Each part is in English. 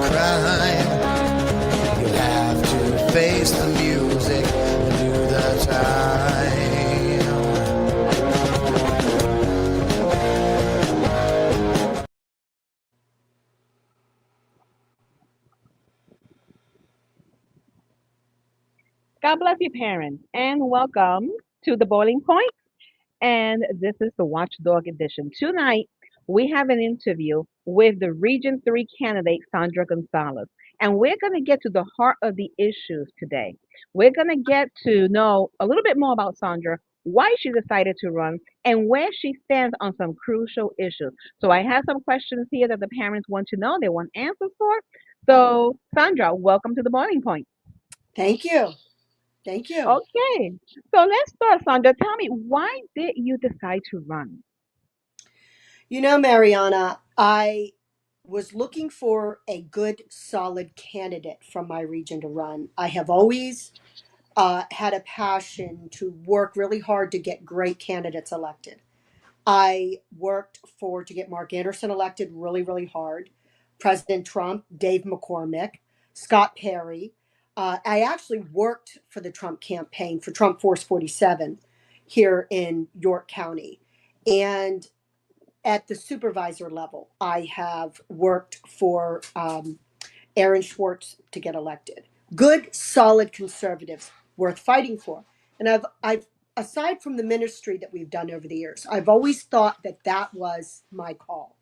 crime. You have to face the music and do the time. God bless you, parents, and welcome to the Boiling Point. And this is the Watchdog Edition. Tonight, we have an interview with the Region 3 candidate, Sandra Gonzalez. And we're going to get to the heart of the issues today. We're going to get to know a little bit more about Sandra, why she decided to run, and where she stands on some crucial issues. So I have some questions here that the parents want to know, they want answers for. So, Sandra, welcome to the Boiling Point. Thank you. Thank you. Okay, so let's start, Sandra. Tell me, why did you decide to run? Mariana, I was looking for a good, solid candidate from my region to run. I have always had a passion to work really hard to get great candidates elected. I worked to get Mark Anderson elected really, really hard. President Trump, Dave McCormick, Scott Perry. I actually worked for the Trump campaign for Trump Force 47 here in York County. And at the supervisor level, I have worked for Aaron Schwartz to get elected. Good, solid conservatives worth fighting for. And I've aside from the ministry that we've done over the years, I've always thought that that was my call.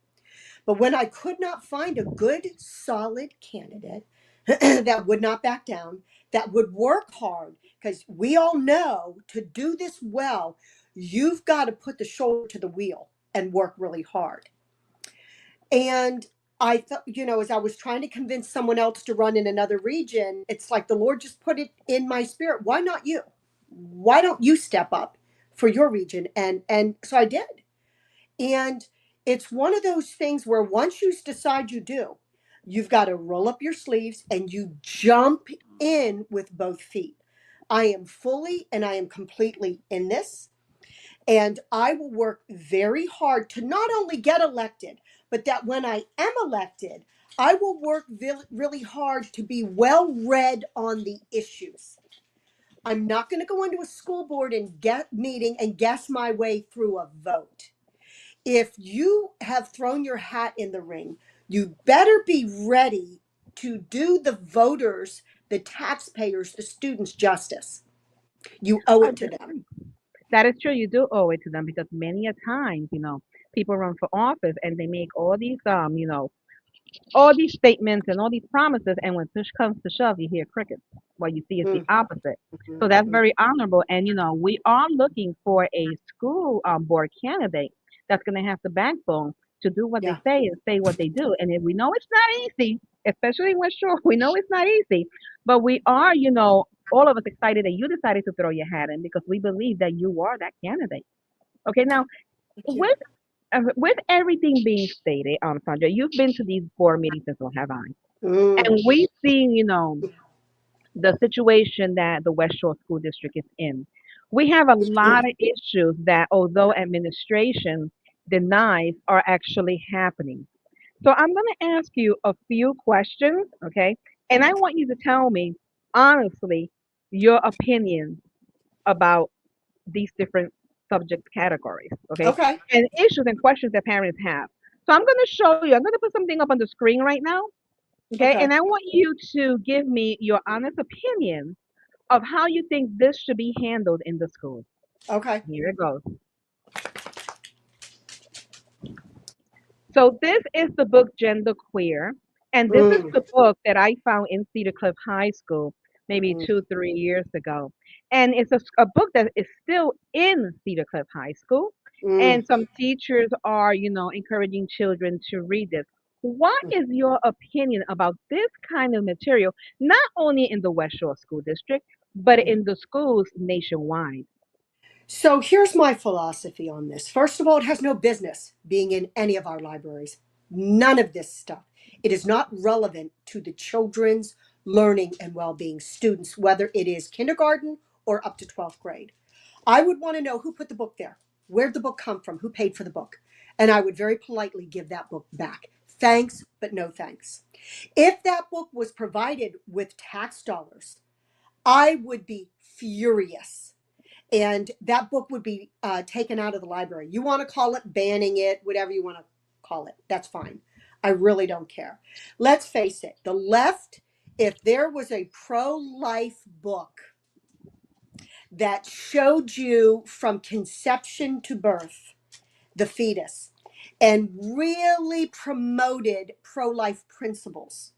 But when I could not find a good, solid candidate that would not back down, that would work hard, because we all know to do this well, you've got to put the shoulder to the wheel and work really hard. And I thought, as I was trying to convince someone else to run in another region, it's like the Lord just put it in my spirit. Why not you? Why don't you step up for your region? And so I did. And it's one of those things where once you decide you do, you've got to roll up your sleeves and you jump in with both feet. I am fully and I am completely in this. And I will work very hard to not only get elected, but that when I am elected, I will work really hard to be well read on the issues. I'm not going to go into a school board and get meeting and guess my way through a vote. If you have thrown your hat in the ring, you better be ready to do the voters, the taxpayers, the students justice. You owe I it to just them. That is true. You do owe it to them because many a times, people run for office and they make all these statements and all these promises, and when push comes to shove, you hear crickets. What you see is the Mhm, opposite. So that's mhm. very honorable. And we are looking for a school board candidate that's going to have the backbone to do what they Yeah. say and say what they do. And if we know it's not easy, especially in West Shore, we know it's not easy, but we are, all of us excited that you decided to throw your hat in because we believe that you are that candidate. Okay, now Thank you. with everything being stated, Sandra, you've been to these board meetings as well, have I? Mm. And we've seen, the situation that the West Shore School District is in. We have a lot of issues that, although administration denies, are actually happening. So I'm going to ask you a few questions, okay? And I want you to tell me, honestly, your opinion about these different subject categories, okay? Okay. And issues and questions that parents have. So I'm going to show you, I'm going to put something up on the screen right now, okay? Okay. And I want you to give me your honest opinion of how you think this should be handled in the school. Okay. Here it goes. So this is the book Gender Queer, and this is Mm. the book that I found in Cedar Cliff High School maybe Mm. 2, 3 years ago. And it's a book that is still in Cedar Cliff High School, Mm. and some teachers are, encouraging children to read this. What is your opinion about this kind of material, not only in the West Shore School District, but Mm. in the schools nationwide? So here's my philosophy on this. First of all, it has no business being in any of our libraries. None of this stuff. It is not relevant to the children's learning and well being students, whether it is kindergarten or up to 12th grade. I would want to know who put the book there. Where'd the book come from? Who paid for the book? And I would very politely give that book back. Thanks, but no thanks. If that book was provided with tax dollars, I would be furious. And that book would be taken out of the library. You want to call it banning it, whatever you want to call it. That's fine. I really don't care. Let's face it, the left, if there was a pro life book that showed you from conception to birth the fetus and really promoted pro life principles,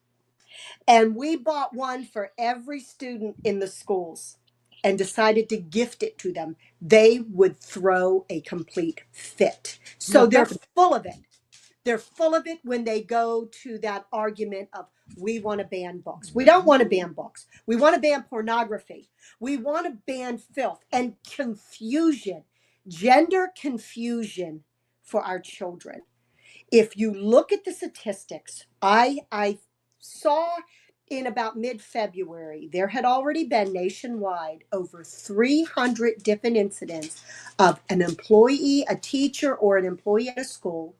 and we bought one for every student in the schools and decided to gift it to them, they would throw a complete fit. So Most they're definitely. full of it. They're full of it when they go to that argument of, we want to ban books. We don't want to ban books. We want to ban pornography. We want to ban filth and confusion, gender confusion for our children. If you look at the statistics, I saw in about mid-February, there had already been nationwide over 300 different incidents of an employee, a teacher, or an employee at a school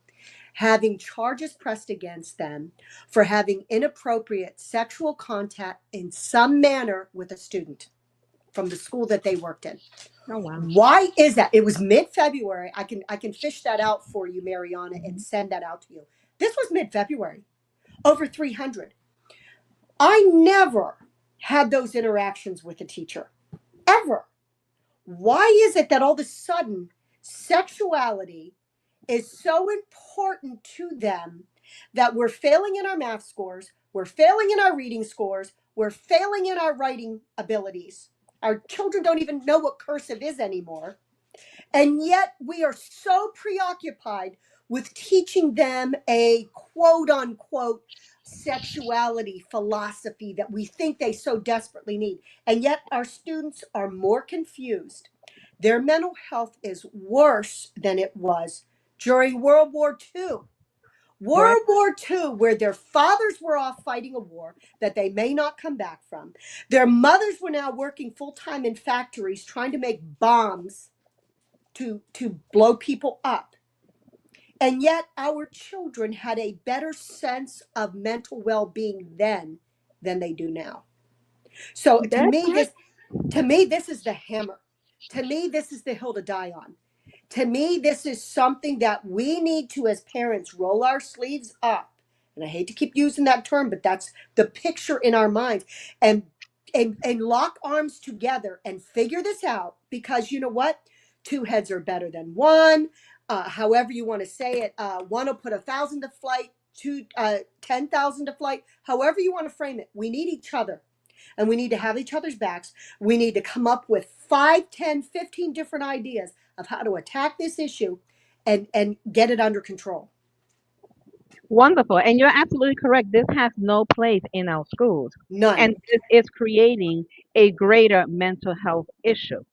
having charges pressed against them for having inappropriate sexual contact in some manner with a student from the school that they worked in. Oh wow. Why is that? It was mid-February. I can fish that out for you, Mariana, and send that out to you. This was mid-February. Over 300. I never had those interactions with a teacher. Ever. Why is it that all of a sudden sexuality is so important to them that we're failing in our math scores, we're failing in our reading scores, we're failing in our writing abilities? Our children don't even know what cursive is anymore. And yet we are so preoccupied with teaching them a quote unquote sexuality philosophy that we think they so desperately need. And yet our students are more confused. Their mental health is worse than it was during World War II. Correct. World War II, where their fathers were off fighting a war that they may not come back from. Their mothers were now working full time in factories trying to make bombs to blow people up. And yet our children had a better sense of mental well-being then than they do now. So That's right. to me this is the hammer. To me this is the hill to die on. To me this is something that we need to, as parents, roll our sleeves up. And I hate to keep using that term, but that's the picture in our minds, and and lock arms together and figure this out, because you know what? Two heads are better than one. However you want to say it, one will put 1,000 to flight, two 10,000 to flight. However you want to frame it, we need each other, and we need to have each other's backs. We need to come up with 5, 10, 15 different ideas of how to attack this issue and get it under control. Wonderful. And you're absolutely correct. This has no place in our schools. None. And this is creating a greater mental health issue.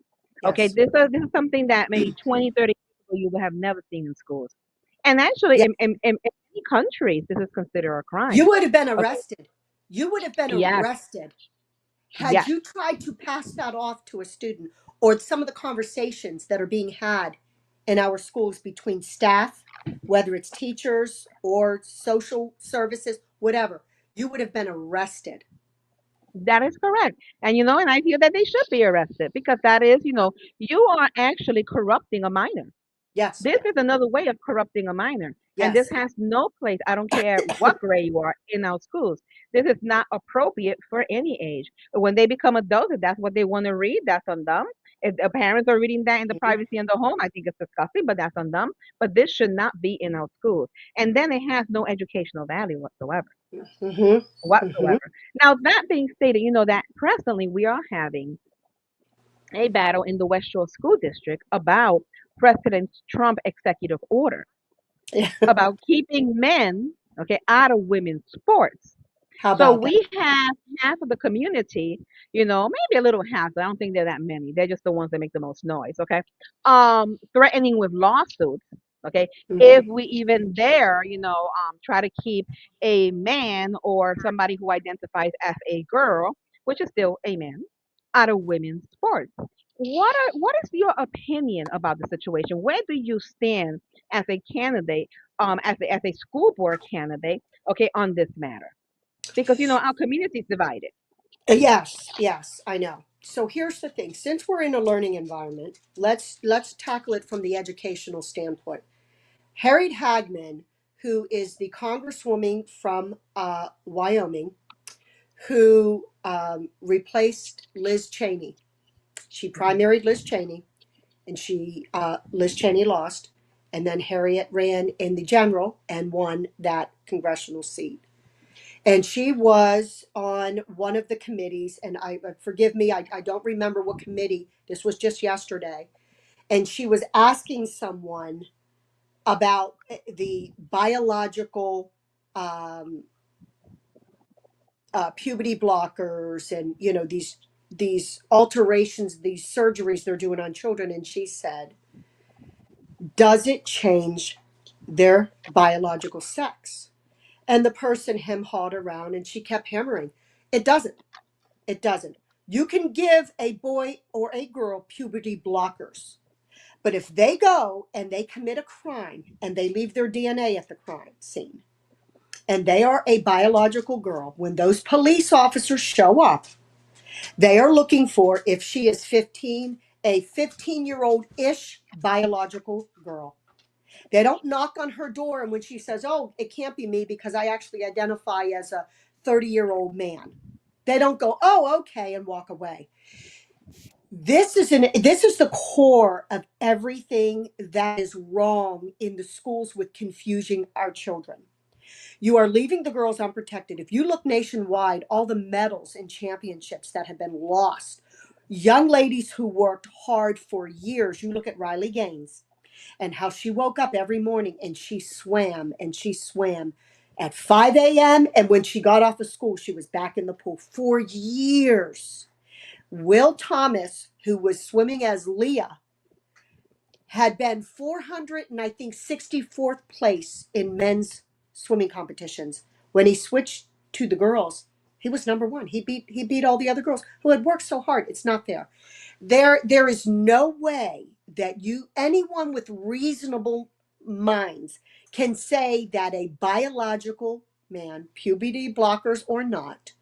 Okay, Yes. this is something that maybe 20, 30 years ago you would have never seen in schools. And actually, Yeah. in many countries, this is considered a crime. You would have been Okay, arrested. You would have been yes, arrested had yes, you tried to pass that off to a student, or some of the conversations that are being had in our schools between staff, whether it's teachers or social services, whatever, you would have been arrested. that is correct. And and I feel that they should be arrested because that is, you are actually corrupting a minor. Yes. This is another way of corrupting a minor. And this Yes. has no place, I don't care what grade you are, in our schools. This is not appropriate for any age. When they become adults, if that's what they want to read, that's on them. If the parents are reading that in the Mhm. privacy in the home, I think it's disgusting, but that's on them. But this should not be in our schools. And then it has no educational value whatsoever. Mhm. Mhm. Whatsoever. Now, that being stated, you know that presently we are having a battle in the West Shore School District about President Trump executive order about keeping men, okay, out of women's sports. How So about that? we have half of the community, maybe a little half, but I don't think they're that many. They're just the ones that make the most noise, okay? Threatening with lawsuits, okay? If Mhm. we even dare, try to keep a man or somebody who identifies as a girl, which is still a man, out of women's sports. What is your opinion about the situation? Where do you stand as a candidate as a school board candidate, okay, on this matter? Because our community is divided. Yes, yes, I know. So here's the thing. Since we're in a learning environment, let's tackle it from the educational standpoint. Harriet Hagman, who is the congresswoman from Wyoming, who replaced Liz Cheney. She Mhm. primaried Liz Cheney, and Liz Cheney lost, and then Harriet ran in the general and won that congressional seat. And she was on one of the committees, and I forgive me, I don't remember what committee. This was just yesterday, and she was asking someone about the biological um, puberty blockers, and these alterations, these surgeries they're doing on children, and she said, "Does it change their biological sex?" And the person hem-hawed around, and she kept hammering, "It doesn't. It doesn't. You can give a boy or a girl puberty blockers, but if they go and they commit a crime and they leave their DNA at the crime scene, and they are a biological girl, when those police officers show up, they are looking for, if she is 15, a 15-year-old-ish biological girl. They don't knock on her door, and when she says, "Oh, it can't be me because I actually identify as a 30-year-old man," they don't go, "Oh, okay," and walk away. This is the core of everything that is wrong in the schools with confusing our children. You are leaving the girls unprotected. If you look nationwide, all the medals and championships that have been lost, young ladies who worked hard for years. You look at Riley Gaines and how she woke up every morning and she swam at 5 a.m. And when she got off of school, she was back in the pool for years. Will Thomas, who was swimming as Leah, had been 400 and I think 64th place in men's swimming competitions. When he switched to the girls, he was number one. He beat all the other girls who had worked so hard. It's not fair. There is no way that anyone with reasonable minds can say that a biological man, puberty blockers or not,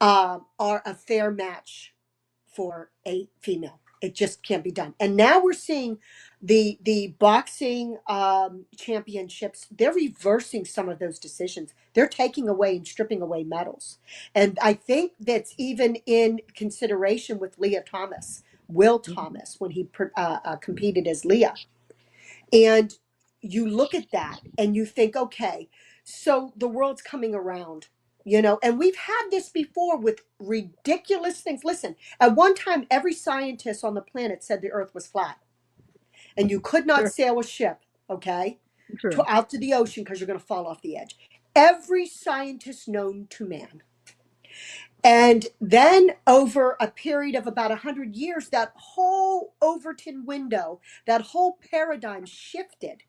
are a fair match for a female. It just can't be done. And now we're seeing the boxing championships. They're reversing some of those decisions. They're taking away and stripping away medals. And I think that's even in consideration with Leah Thomas, Will Mhm. Thomas, when he competed as Leah. And you look at that and you think, okay, so the world's coming around, and we've had this before with ridiculous things. Listen, at one time, every scientist on the planet said the earth was flat and you could not True. sail a ship, okay, True. out to the ocean because you're going to fall off the edge. Every scientist known to man. And then over a period of about 100 years, that whole Overton window, that whole paradigm shifted.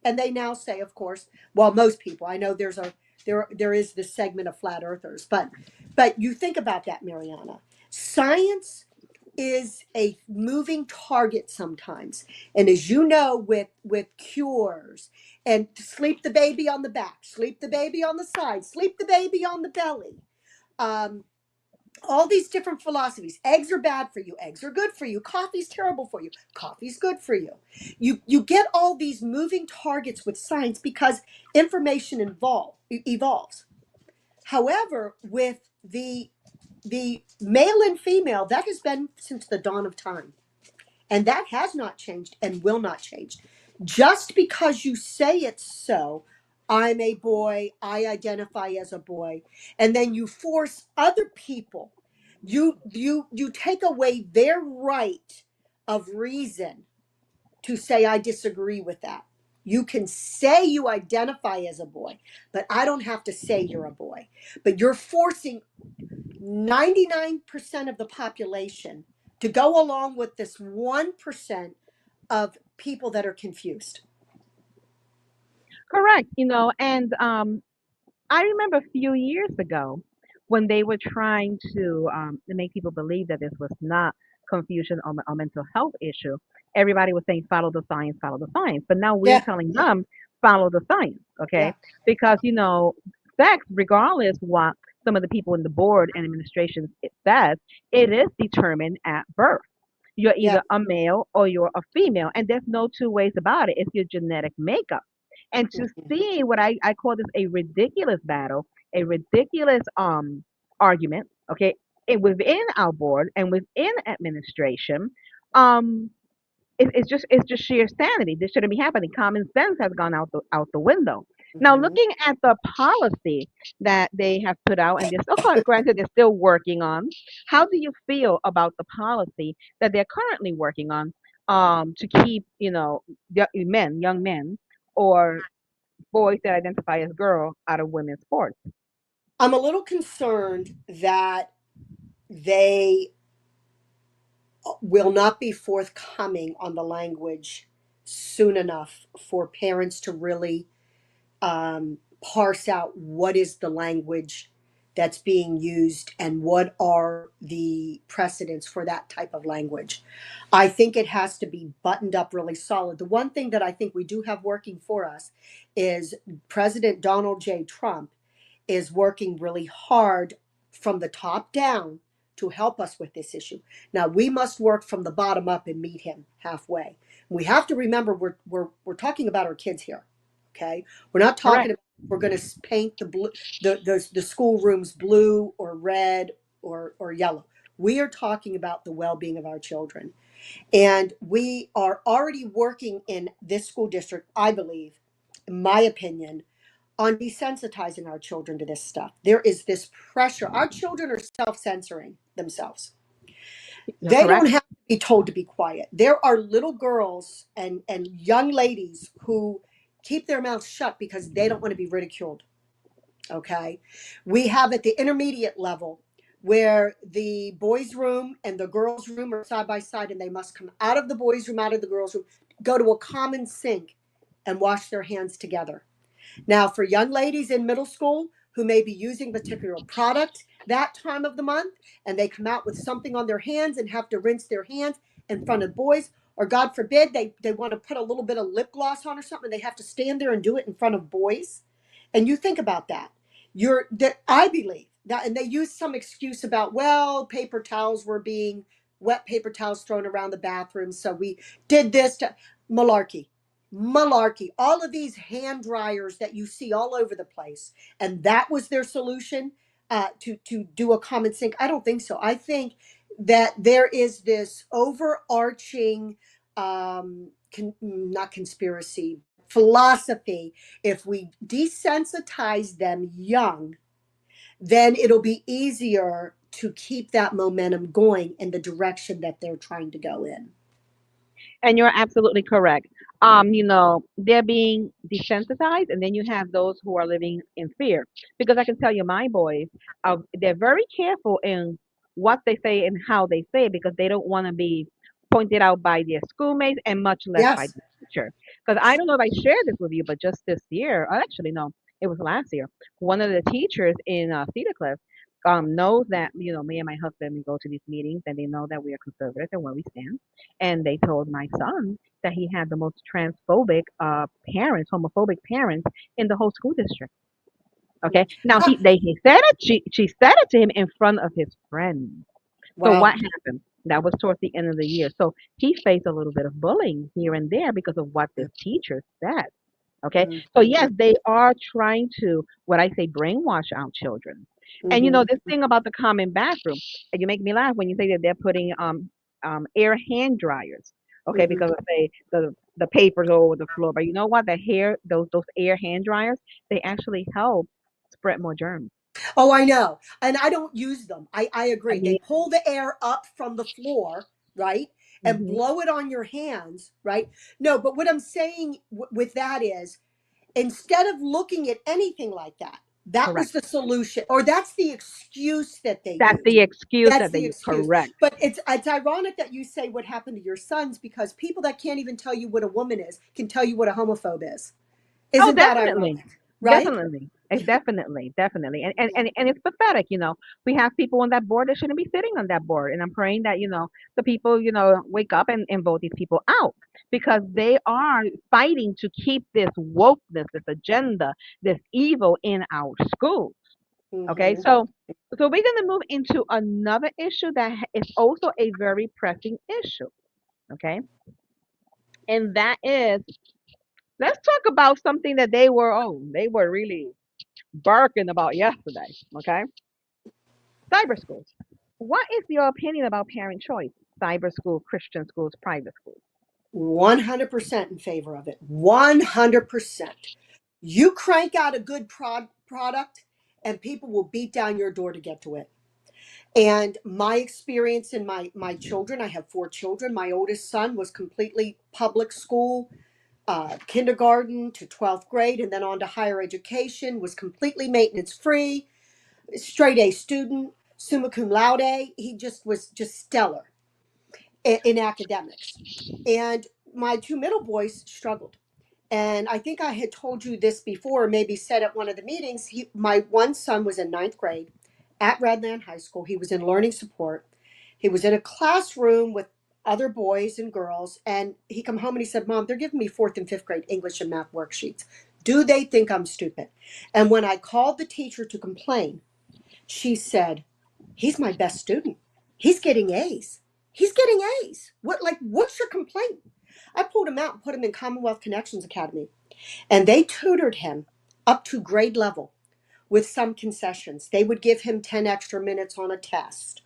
And they now say, of course, well, most people, I know there is this segment of flat earthers, but you think about that, Mariana. Science is a moving target sometimes. And as you know, with cures, and sleep the baby on the back, sleep the baby on the side, sleep the baby on the belly. Um, all these different philosophies. Eggs are bad for you, eggs are good for you, coffee's terrible for you, coffee's good for you. You get all these moving targets with science because information evolves. However, with the male and female, that has been since the dawn of time. And that has not changed and will not change. Just because you say it's so, I'm a boy, I identify as a boy, and then you force other people, you take away their right of reason to say I disagree with that. You can say you identify as a boy, but I don't have to say you're a boy. But you're forcing 99% of the population to go along with this 1% of people that are confused. Correct. And I remember a few years ago when they were trying to make people believe that this was not confusion or mental health issue. Everybody was saying follow the science, follow the science. But now we're Yeah. telling them follow the science, okay? Yeah. Because sex, regardless what some of the people in the board and administration it says, it is determined at birth. You're Yeah. either a male or you're a female, and there's no two ways about it. It's your genetic makeup. And to Mhm. see what I call this a ridiculous battle, a ridiculous argument, okay, within our board and within administration, um, it's just sheer sanity. This shouldn't be happening. Common sense has gone out the window. Now, Mhm. looking at the policy that they have put out, and this, okay, granted, they're still working on. How do you feel about the policy that they're currently working on, to keep, young men, or boys that identify as girl out of women's sports? I'm a little concerned that they will not be forthcoming on the language soon enough for parents to really parse out what is the language that's being used and what are the precedents for that type of language. I think it has to be buttoned up really solid. The one thing that I think we do have working for us is President Donald J. Trump is working really hard from the top down to help us with this issue. Now we must work from the bottom up and meet him halfway. We have to remember we're talking about our kids here. Okay? We're not talking Correct. about we're going to paint the blue the school rooms blue or red or yellow. We are talking about the well-being of our children. And we are already working in this school district, I believe, in my opinion, on desensitizing our children to this stuff. There is this pressure. Our children are self-censoring themselves. You're They don't correct. have to be told to be quiet. There are little girls and young ladies who keep their mouths shut because they don't want to be ridiculed. Okay. We have at the intermediate level where the boys' room and the girls' room are side by side, and they must come out of the boys' room, out of the girls' room, go to a common sink and wash their hands together. Now, for young ladies in middle school who may be using particular product that time of the month, and they come out with something on their hands and have to rinse their hands in front of boys, or God forbid, they want to put a little bit of lip gloss on or something, they have to stand there and do it in front of boys. And you think about that. That I believe that, and they use some excuse about, well, paper towels were being wet paper towels thrown around the bathroom, so we did this to malarkey. Malarkey. All of these hand dryers that you see all over the place, and that was their solution to do a common sink. I don't think so. I think that there is this overarching, not conspiracy, philosophy. If we desensitize them young, then it'll be easier to keep that momentum going in the direction that they're trying to go in. And you're absolutely correct. They're being desensitized, and then you have those who are living in fear. Because I can tell you, my boys, they're very careful in what they say and how they say it, because they don't want to be pointed out by their schoolmates and much less by Yes. the teacher. Because I don't know if I shared this with you, but just this year, actually, no, it was last year, one of the teachers in Cedar Cliff knows that, me and my husband, we go to these meetings, and they know that we are conservative and where we stand. And they told my son that he had the most transphobic parents, homophobic parents in the whole school district. Okay. Now Ah, he said it. She said it to him in front of his friends. So what wow. happened? That was towards the end of the year. So he faced a little bit of bullying here and there because of what this teacher said. Okay. So Mm-hmm. yes, they are trying to, what I say, brainwash our children. And Mm-hmm. this thing about the common bathroom, and you make me laugh when you say that they're putting air hand dryers. Okay, Mm-hmm. because I say the papers all over the floor. But you know what? Those air hand dryers, they actually help spread more germs. Oh, I know. And I don't use them. I I agree. They mean, pull the air up from the floor, right? And hmm blow it on your hands, right? No, but what I'm saying with that is instead of looking at anything like that, that was correct. the solution, or that's the excuse that they That's use. the excuse That's that they the use. excuse. Correct. But it's ironic that you say what happened to your sons because people that can't even tell you what a woman is can tell you what a homophobe is. Oh, Isn't that definitely. ironic? right? Definitely. Definitely. And it's pathetic, We have people on that board that shouldn't be sitting on that board. And I'm praying that, the people, wake up and vote these people out because they are fighting to keep this wokeness, this agenda, this evil in our schools. Okay. Hmm. So we're gonna move into another issue that is also a very pressing issue. Okay. And that is, let's talk about something that they were really barking about yesterday. Okay. Cyber schools. What is your opinion about parent choice? Cyber school, Christian schools, private schools. 100% in favor of it. 100%. You crank out a good product and people will beat down your door to get to it. And my experience in my children, I have 4 children. My oldest son was completely public school, kindergarten to 12th grade, and then on to higher education, was completely maintenance free, straight A student, summa cum laude. He just was just stellar in academics. And my 2 middle boys struggled. And I think I had told you this before, maybe said at one of the meetings. My one son was in 9th grade at Redland High School. He was in learning support. He was in a classroom with other boys and girls. And he come home and he said, Mom, they're giving me 4th and 5th grade English and math worksheets. Do they think I'm stupid? And when I called the teacher to complain, she said, he's my best student. He's getting A's. He's getting A's. What's your complaint? I pulled him out and put him in Commonwealth Connections Academy. And they tutored him up to grade level with some concessions. They would give him 10 extra minutes on a test.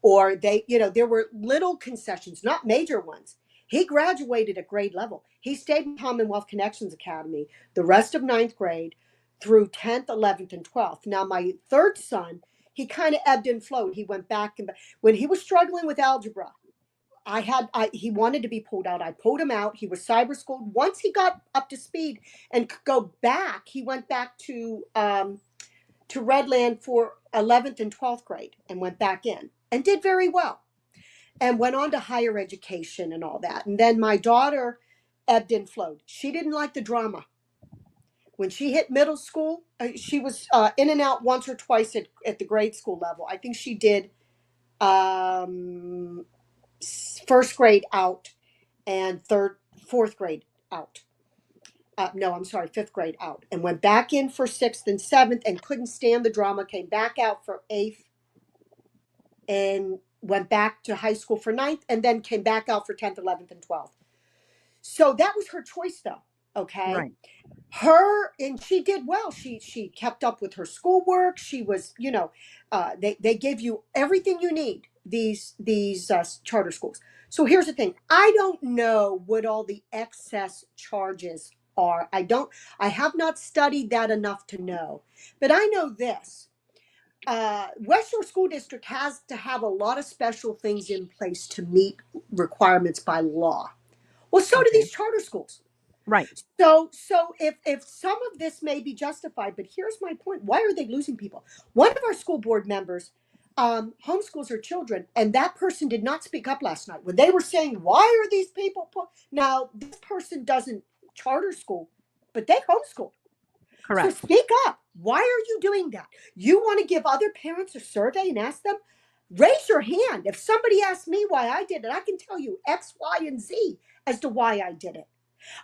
Or there were little concessions, not major ones. He graduated at grade level. He stayed in Commonwealth Connections Academy the rest of 9th grade through 10th, 11th, and 12th. Now, my third son, he kind of ebbed and flowed. He went back and when he was struggling with algebra, he wanted to be pulled out. I pulled him out. He was cyber schooled. Once he got up to speed and could go back, he went back to Redland for 11th and 12th grade and went back in and did very well and went on to higher education and all that. And then my daughter ebbed and flowed. She didn't like the drama. When she hit middle school, she was in and out once or twice at the grade school level. I think she did um, 1st grade out and 4th grade out. No, I'm sorry, 5th grade out, and went back in for 6th and 7th and couldn't stand the drama, came back out for 8th and went back to high school for 9th and then came back out for 10th, 11th, and 12th. So that was her choice though. Okay. Right. And she did well. She kept up with her schoolwork. She was, they gave you everything you need, these charter schools. So here's the thing. I don't know what all the excess charges are. I have not studied that enough to know, but I know this. West Shore School District has to have a lot of special things in place to meet requirements by law. Well, so do Okay. these charter schools. Right. So if some of this may be justified, but here's my point: why are they losing people? One of our school board members homeschools her children, and that person did not speak up last night when they were saying, "Why are these people?" Now this person doesn't charter school, but they homeschool. So Correct. speak up. Why are you doing that? You want to give other parents a survey and ask them? Raise your hand. If somebody asks me why I did it, I can tell you X, Y, and Z as to why I did it.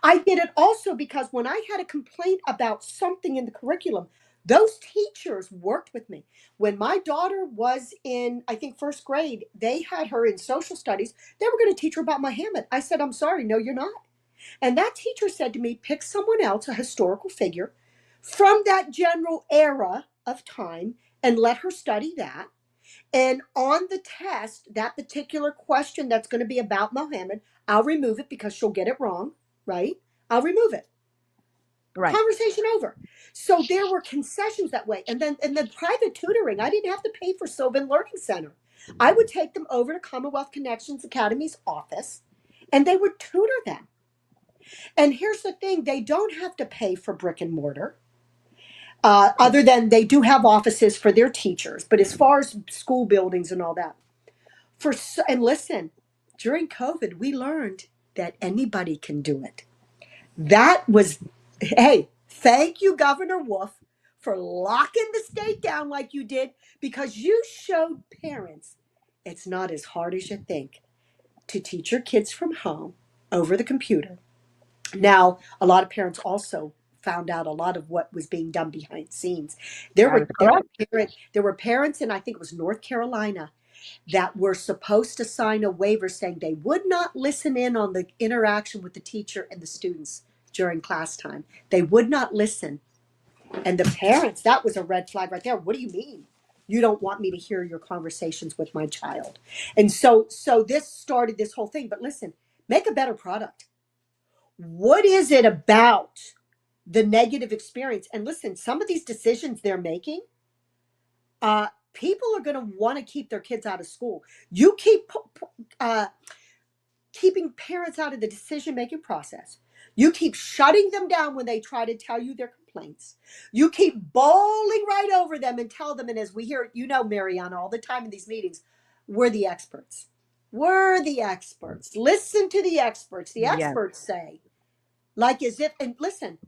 I did it also because when I had a complaint about something in the curriculum, those teachers worked with me. When my daughter was in, I think, 1st grade, they had her in social studies. They were going to teach her about Muhammad. I said, I'm sorry, no, you're not. And that teacher said to me, pick someone else, a historical figure from that general era of time, and let her study that. And on the test, that particular question that's going to be about Muhammad, I'll remove it because she'll get it wrong, right? I'll remove it. Right. Conversation over. So there were concessions that way. And then private tutoring, I didn't have to pay for Sylvan Learning Center. I would take them over to Commonwealth Connections Academy's office and they would tutor them. And here's the thing, they don't have to pay for brick and mortar. Other than they do have offices for their teachers, but as far as school buildings and all that, and listen, during COVID, we learned that anybody can do it. That was, hey, Thank you, Governor Wolf, for locking the state down like you did, because you showed parents it's not as hard as you think to teach your kids from home over the computer. Now, a lot of parents also found out a lot of what was being done behind the scenes. There That is were correct. there were parents in, I think it was North Carolina, that were supposed to sign a waiver saying they would not listen in on the interaction with the teacher and the students during class time. They would not listen. And the parents, that was a red flag right there. What do you mean? You don't want me to hear your conversations with my child. And so this started this whole thing. But listen, make a better product. What is it about the negative experience? And listen, some of these decisions they're making, people are going to want to keep their kids out of school. You keep uh, keeping parents out of the decision making process. You keep shutting them down when they try to tell you their complaints. You keep bowling right over them and tell them, and as we hear, you know, Mariana, all the time in these meetings, we're the experts. We're the experts. Listen to the experts. The Yes. experts say, like as if, and listen,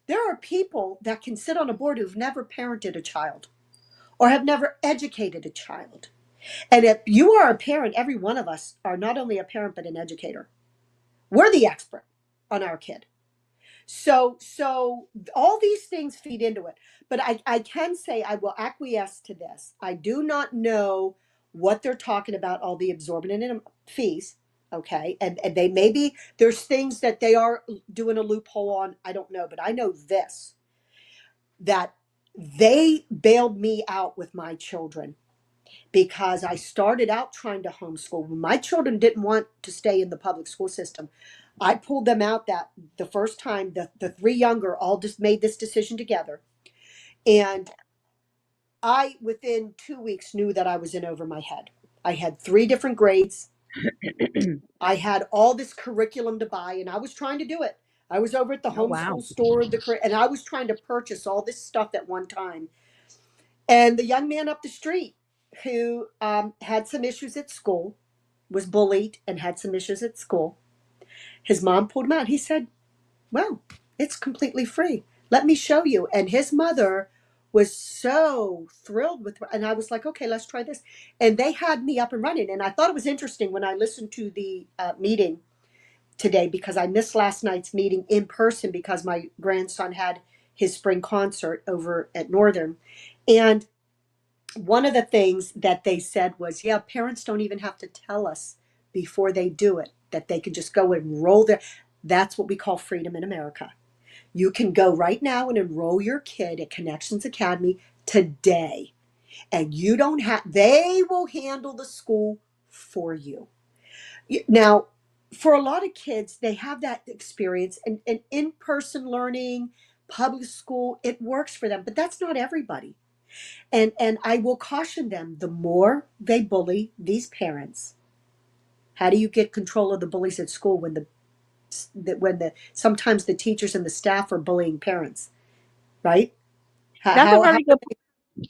there are people that can sit on a board who've never parented a child or have never educated a child. And if you are a parent, every one of us are not only a parent, but an educator. We're the expert on our kid. So all these things feed into it. But I can say I will acquiesce to this. I do not know what they're talking about, all the exorbitant fees. Okay. And they maybe there's things that they are doing a loophole on. I don't know, but I know this, that they bailed me out with my children because I started out trying to homeschool. When my children didn't want to stay in the public school system, I pulled them out that the first time, the three younger all just made this decision together. And I, within 2 weeks, knew that I was in over my head. I had three different grades. I had all this curriculum to buy, and I was trying to do it. I was over at the Oh wow. homeschool store, and I was trying to purchase all this stuff at one time. And the young man up the street who had some issues at school, was bullied and had some issues at school, his mom pulled him out. He said, well, it's completely free. Let me show you. And his mother was so thrilled with, and I was like, okay, let's try this. And they had me up and running. And I thought it was interesting when I listened to the meeting today, because I missed last night's meeting in person because my grandson had his spring concert over at Northern. And one of the things that they said was, yeah, parents don't even have to tell us before they do it, that they can just go and enroll their, that's what we call freedom in America. You can go right now and enroll your kid at Connections Academy today, and you don't have, they will handle the school for you. Now, for a lot of kids, they have that experience, and in-person learning, public school, it works for them, but that's not everybody. And I will caution them, the more they bully these parents, how do you get control of the bullies at school when the sometimes the teachers and the staff are bullying parents, right? That's a How very good.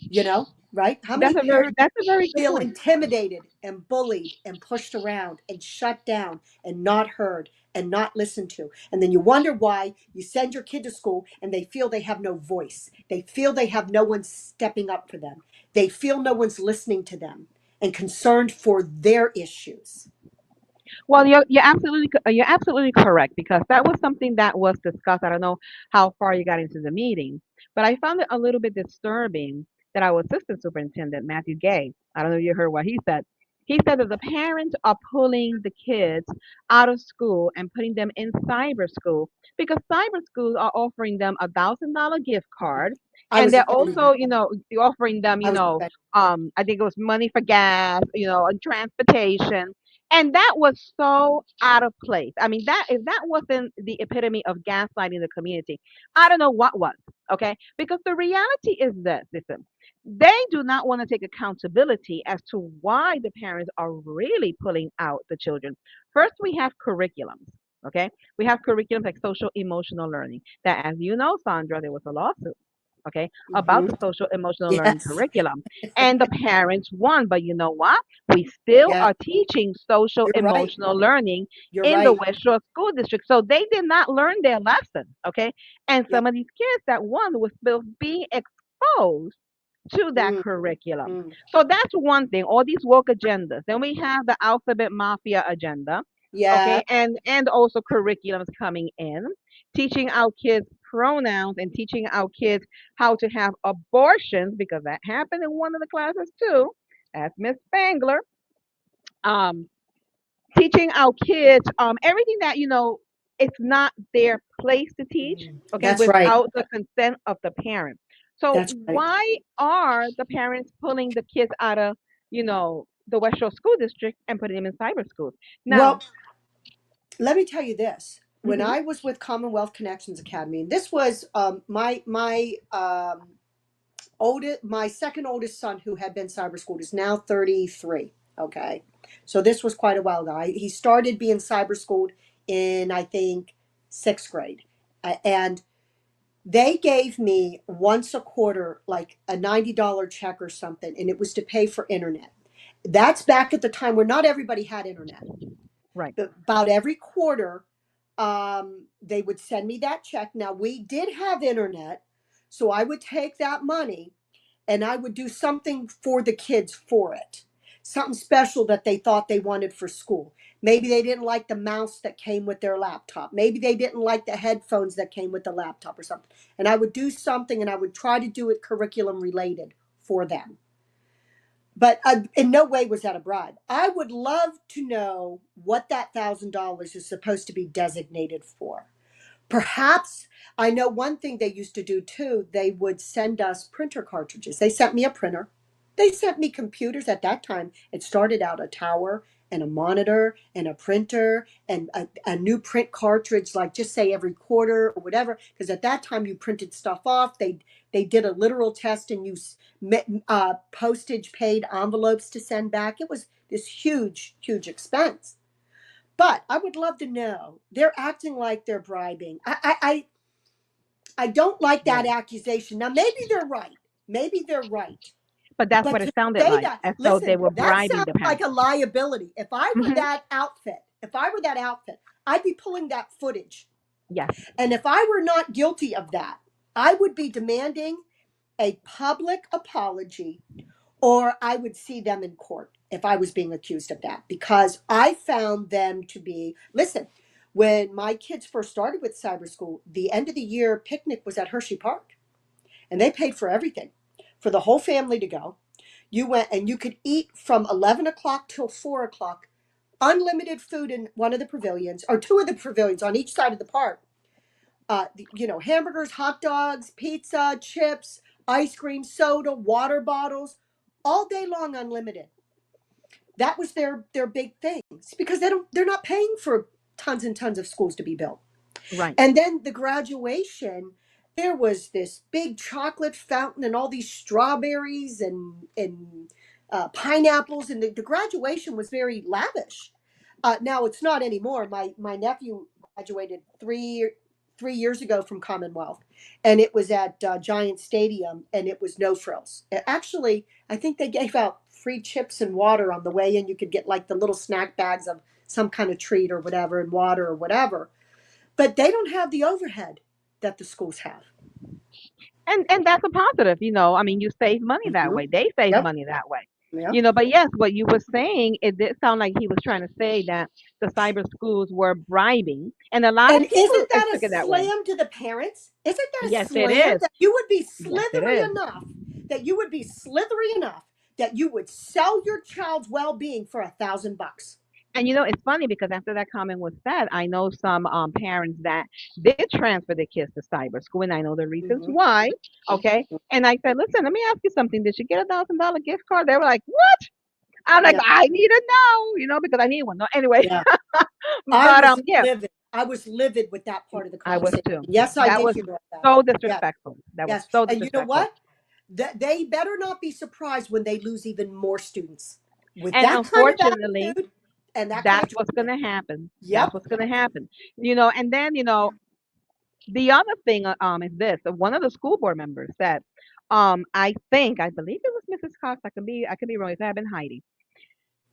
you know, right? How many parents That's a very good feel point. intimidated and bullied and pushed around and shut down and not heard and not listened to? And then you wonder why you send your kid to school and they feel they have no voice. They feel they have no one stepping up for them. They feel no one's listening to them and concerned for their issues. Well, you're absolutely correct because that was something that was discussed. I don't know how far you got into the meeting, but I found it a little bit disturbing that our assistant superintendent Matthew Gay. I don't know if you heard what he said. He said that the parents are pulling the kids out of school and putting them in cyber school because cyber schools are offering them $1,000 gift card, I and was they're offended by also, that. offering them, I was offended. I think it was money for gas, and transportation, and that was so out of place. I mean, that if that wasn't the epitome of gaslighting the community, I don't know what was. Okay, because the reality is this: listen, they do not want to take accountability as to why the parents are really pulling out the children. First, we have curriculums. Okay, we have curriculums like social emotional learning. That, as you know, Sandra, there was a lawsuit. okay, about Hmm. the social emotional learning Yes. curriculum. And the parents won. But you know what? We still Yeah. are teaching social You're right. emotional learning You're in the right. West Shore School District. So they did not learn their lesson, okay? And Yep. some of these kids that won was still being exposed to that Mm, curriculum. mm. So that's one thing, all these woke agendas. Then we have the alphabet mafia agenda, Yeah. okay, and also curriculums coming in, teaching our kids pronouns and teaching our kids how to have abortions because that happened in one of the classes too. As Miss Spangler. Um, Teaching our kids everything that it's not their place to teach, Mm. okay, That's right. without the consent of the parent. So That's right. why are the parents pulling the kids out of the West Shore School District and putting them in cyber schools now? Well, let me tell you this. When Hmm. I was with Commonwealth Connections Academy, and this was my second oldest son who had been cyber schooled is now 33. Okay. So this was quite a while ago. He started being cyber schooled in, I think, sixth grade. And they gave me once a quarter, like a $90 check or something, and it was to pay for internet. That's back at the time where not everybody had internet. Right. But about every quarter, they would send me that check. Now, we did have internet, so I would take that money and I would do something for the kids for it. Something special that they thought they wanted for school. Maybe they didn't like the mouse that came with their laptop. Maybe they didn't like the headphones that came with the laptop or something. And I would do something and I would try to do it curriculum related for them. But in no way was that a bribe. I would love to know what that $1,000 is supposed to be designated for. Perhaps I know one thing they used to do too. They would send us printer cartridges. They sent me a printer. They sent me computers at that time. It started out a tower and a monitor and a printer and a new print cartridge, like just say every quarter or whatever. Because at that time you printed stuff off. They did a literal test and you postage paid envelopes to send back. It was this huge, huge expense. But I would love to know. They're acting like they're bribing. I don't like that Yeah. accusation. Now, maybe they're right. Maybe they're right. But that's But what to it sounded say like, that, as though they listen, were that bribing sounds the like parents. a liability. Hmm. If I were that outfit, I'd be pulling that footage. Yes. And if I were not guilty of that, I would be demanding a public apology or I would see them in court if I was being accused of that because I found them to be, listen, when my kids first started with cyber school, the end of the year picnic was at Hershey Park and they paid for everything for the whole family to go. You went and you could eat from 11 o'clock till 4 o'clock, unlimited food in one of the pavilions or two of the pavilions on each side of the park. Hamburgers, hot dogs, pizza, chips, ice cream, soda, water bottles, all day long, unlimited. That was their big things because they're not paying for tons and tons of schools to be built. Right. And then the graduation, there was this big chocolate fountain and all these strawberries and pineapples, and the graduation was very lavish. Now it's not anymore. My nephew graduated 3 years ago from Commonwealth, and it was at Giant Stadium, and it was no frills. Actually, I think they gave out free chips and water on the way in. You could get like the little snack bags of some kind of treat or whatever, and water or whatever. But they don't have the overhead that the schools have. And that's a positive, I mean, you save money that Hmm. way. They save Yep. money that way. Yep. But yes, what you were saying, it did sound like he was trying to say that the cyber schools were bribing, and a lot of And people isn't that a took it that way. slam to the parents? Isn't that a Yes, it slam is. that you would be Yes, it slithery is. enough, that you would be slithery enough that you would sell your child's well-being for $1,000? And it's funny because after that comment was said, I know some parents that did transfer their kids to cyber school, and I know the reasons Hmm. why. Okay, and I said, listen, let me ask you something. Did you get $1,000 gift card? They were like, what? I'm like, Yeah. I need to know, because I need one. No, anyway, Yeah. I but was yeah, livid. I was livid with that part of the I was conversation. too. Yes, I That did was hear about so that. Yes. disrespectful. That was Yes. so And you know disrespectful. what? That they better not be surprised when they lose even more students with And that kind of unfortunately, attitude and that kind of that's what's going treatment. to happen. That's Yep. what's going to happen. And then, The other thing is this. One of the school board members said, I believe it was Mrs. Cox. I could be wrong. It could have been Heidi.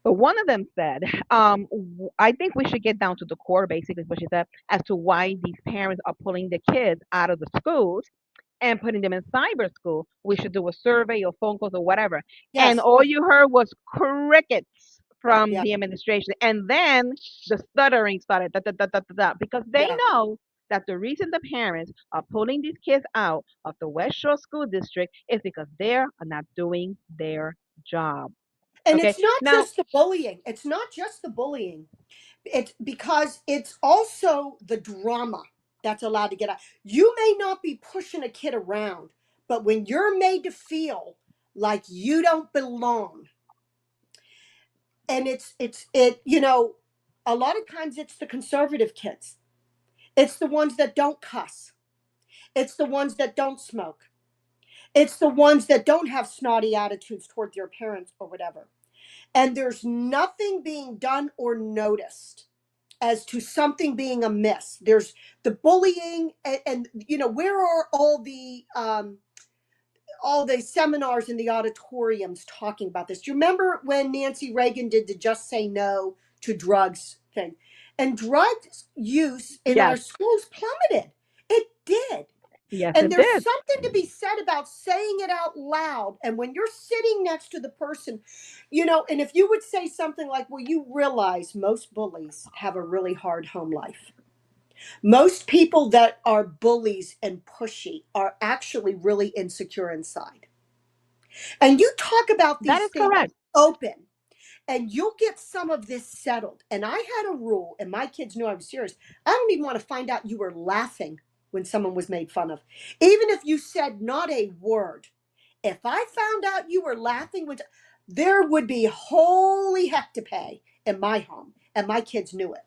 But one of them said, I think we should get down to the core, basically, is what she said, as to why these parents are pulling the kids out of the schools and putting them in cyber school. We should do a survey or phone calls or whatever. And Yes. all you heard was crickets from Yeah. the administration. And then the stuttering started, da, da, da, da, da, da, because they Yeah. know that the reason the parents are pulling these kids out of the West Shore School District is because they are not doing their job. And Okay. it's not Now, just the bullying. It's not just the bullying. It's because it's also the drama that's allowed to get out. You may not be pushing a kid around, but when you're made to feel like you don't belong, and a lot of times it's the conservative kids. It's the ones that don't cuss. It's the ones that don't smoke. It's the ones that don't have snotty attitudes toward their parents or whatever. And there's nothing being done or noticed as to something being amiss. There's the bullying, and where are all the seminars in the auditoriums talking about this? Do you remember when Nancy Reagan did the Just Say No to Drugs thing? And drug use in our yes, schools plummeted. It did. yes, And it there's did. something to be said about saying it out loud. And when you're sitting next to the person, and if you would say something like, well, you realize most bullies have a really hard home life. Most people that are bullies and pushy are actually really insecure inside. And you talk about That these is things correct. open, and you'll get some of this settled. And I had a rule, and my kids knew I was serious. I don't even want to find out you were laughing when someone was made fun of. Even if you said not a word, if I found out you were laughing, there would be holy heck to pay in my home, and my kids knew it.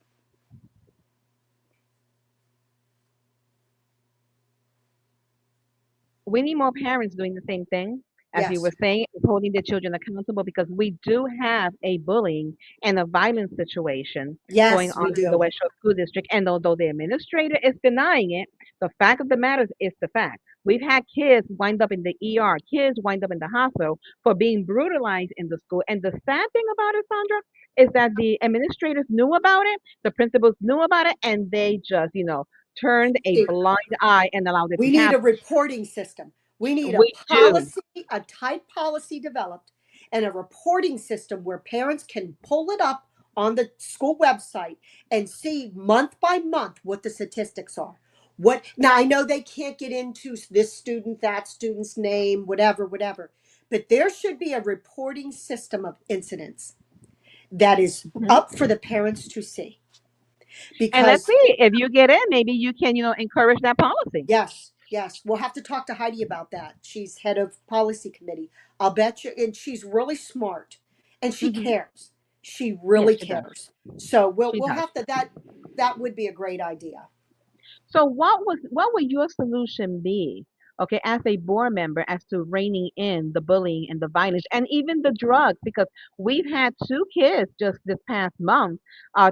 We need more parents doing the same thing, as you were Yes, saying, holding their children accountable, because we do have a bullying and a violence situation going yes, on we in the do. West Shore School District. And although the administrator is denying it, the fact of the matter is the fact. We've had kids wind up in the ER, kids wind up in the hospital for being brutalized in the school. And the sad thing about it, Sandra, is that the administrators knew about it, the principals knew about it, and they just, turned a blind eye and allowed it to We need a happen. reporting system. We need a We do. policy, a tight policy developed, and a reporting system where parents can pull it up on the school website and see month by month what the statistics are. What now I know they can't get into this student, that student's name, whatever, whatever. But there should be a reporting system of incidents that is Mhm. up for the parents to see. And let's Because see if you get in, maybe you can, encourage that policy. yes, yes. We'll have to talk to Heidi about that. She's head of policy committee. I'll bet you, and she's really smart, and she Hmm. cares. She Yes, really she does. cares. So we'll She we'll does. have to that would be a great idea. So what would your solution be, okay, as a board member, as to reining in the bullying and the violence and even the drugs? Because we've had two kids just this past month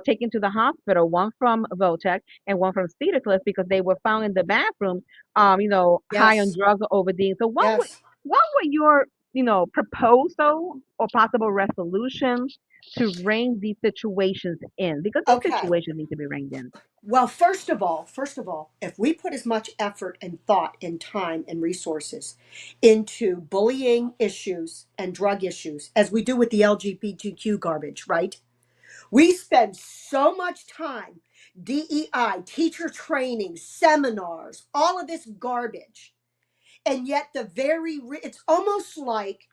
taken to the hospital, one from Votech and one from Cedar Cliff, because they were found in the bathroom, high on Yes, drugs or ODing. So yes. what would your proposal or possible resolution to rein these situations in? Because these Okay. situations need to be reined in. Well, first of all, if we put as much effort and thought and time and resources into bullying issues and drug issues as we do with the LGBTQ garbage, right? We spend so much time, DEI, teacher training, seminars, all of this garbage. And yet it's almost like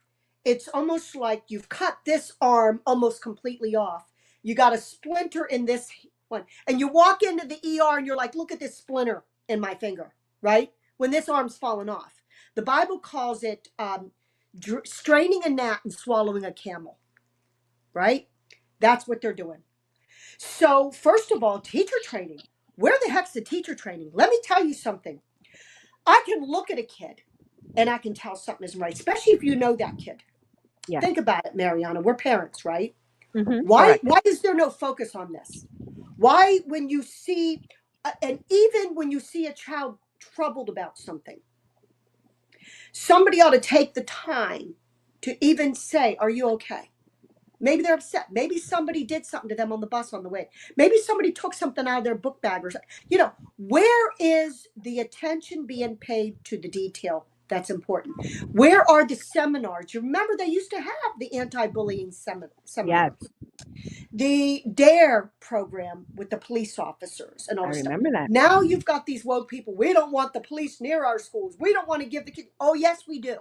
you've cut this arm almost completely off. You got a splinter in this one. And you walk into the ER and you're like, look at this splinter in my finger, right? When this arm's fallen off. The Bible calls it straining a gnat and swallowing a camel, right? That's what they're doing. So, first of all, teacher training. Where the heck's the teacher training? Let me tell you something. I can look at a kid and I can tell something isn't right, especially if you know that kid. Yes. Think about it, Mariana. We're parents, right? Hmm. Why Correct. why is there no focus on this? Why when you see And even when you see a child troubled about something, somebody ought to take the time to even say, are you okay? Maybe they're upset. Maybe somebody did something to them on the bus on the way. Maybe somebody took something out of their book bag or something. Where is the attention being paid to the detail that's important? Where are the seminars? You remember they used to have the anti-bullying Yes, seminars, the DARE program with the police officers and all I this stuff. remember that. Now you've got these woke people. We don't want the police near our schools. We don't want to give the kids. Oh, yes, we do.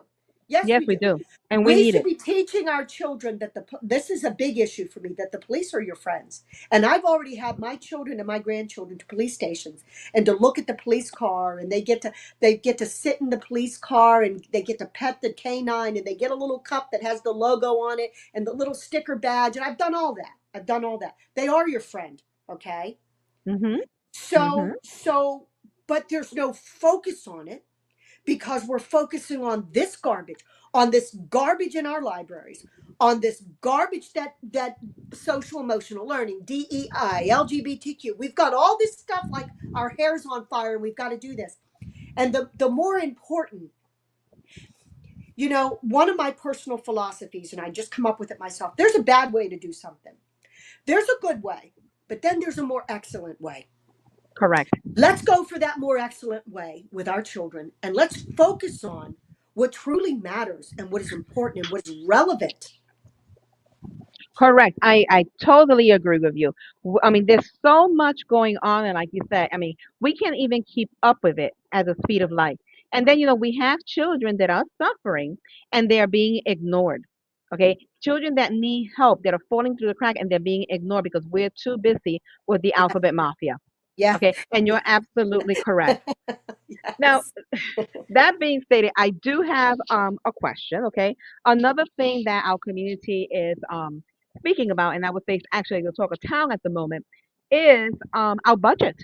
Yes, Yes, we we do. do. And we We need should it. be teaching our children that this is a big issue for me, that the police are your friends. And I've already had my children and my grandchildren to police stations and to look at the police car, and they get to sit in the police car, and they get to pet the canine, and they get a little cup that has the logo on it and the little sticker badge. And I've done all that. I've done all that. They are your friend, okay? Mhm. Mhm. So but there's no focus on it, because we're focusing on this garbage in our libraries, on this garbage that social emotional learning, DEI, LGBTQ. We've got all this stuff like our hair's on fire, and we've got to do this. And the more important, one of my personal philosophies, and I just come up with it myself. There's a bad way to do something. There's a good way, but then there's a more excellent way. Correct. Let's go for that more excellent way with our children, and let's focus on what truly matters and what is important and what is relevant. Correct. I totally agree with you. I mean, there's so much going on, and like you said, I mean, we can't even keep up with it at the speed of light. And then, we have children that are suffering and they are being ignored. Okay. Children that need help that are falling through the crack and they're being ignored because we're too busy with the Yeah, alphabet mafia. yeah, Okay. And yeah. you're absolutely correct. Now, Yes. that being stated, I do have a question. Okay, another thing that our community is speaking about, and I would say it's actually the talk of town at the moment, is our budget.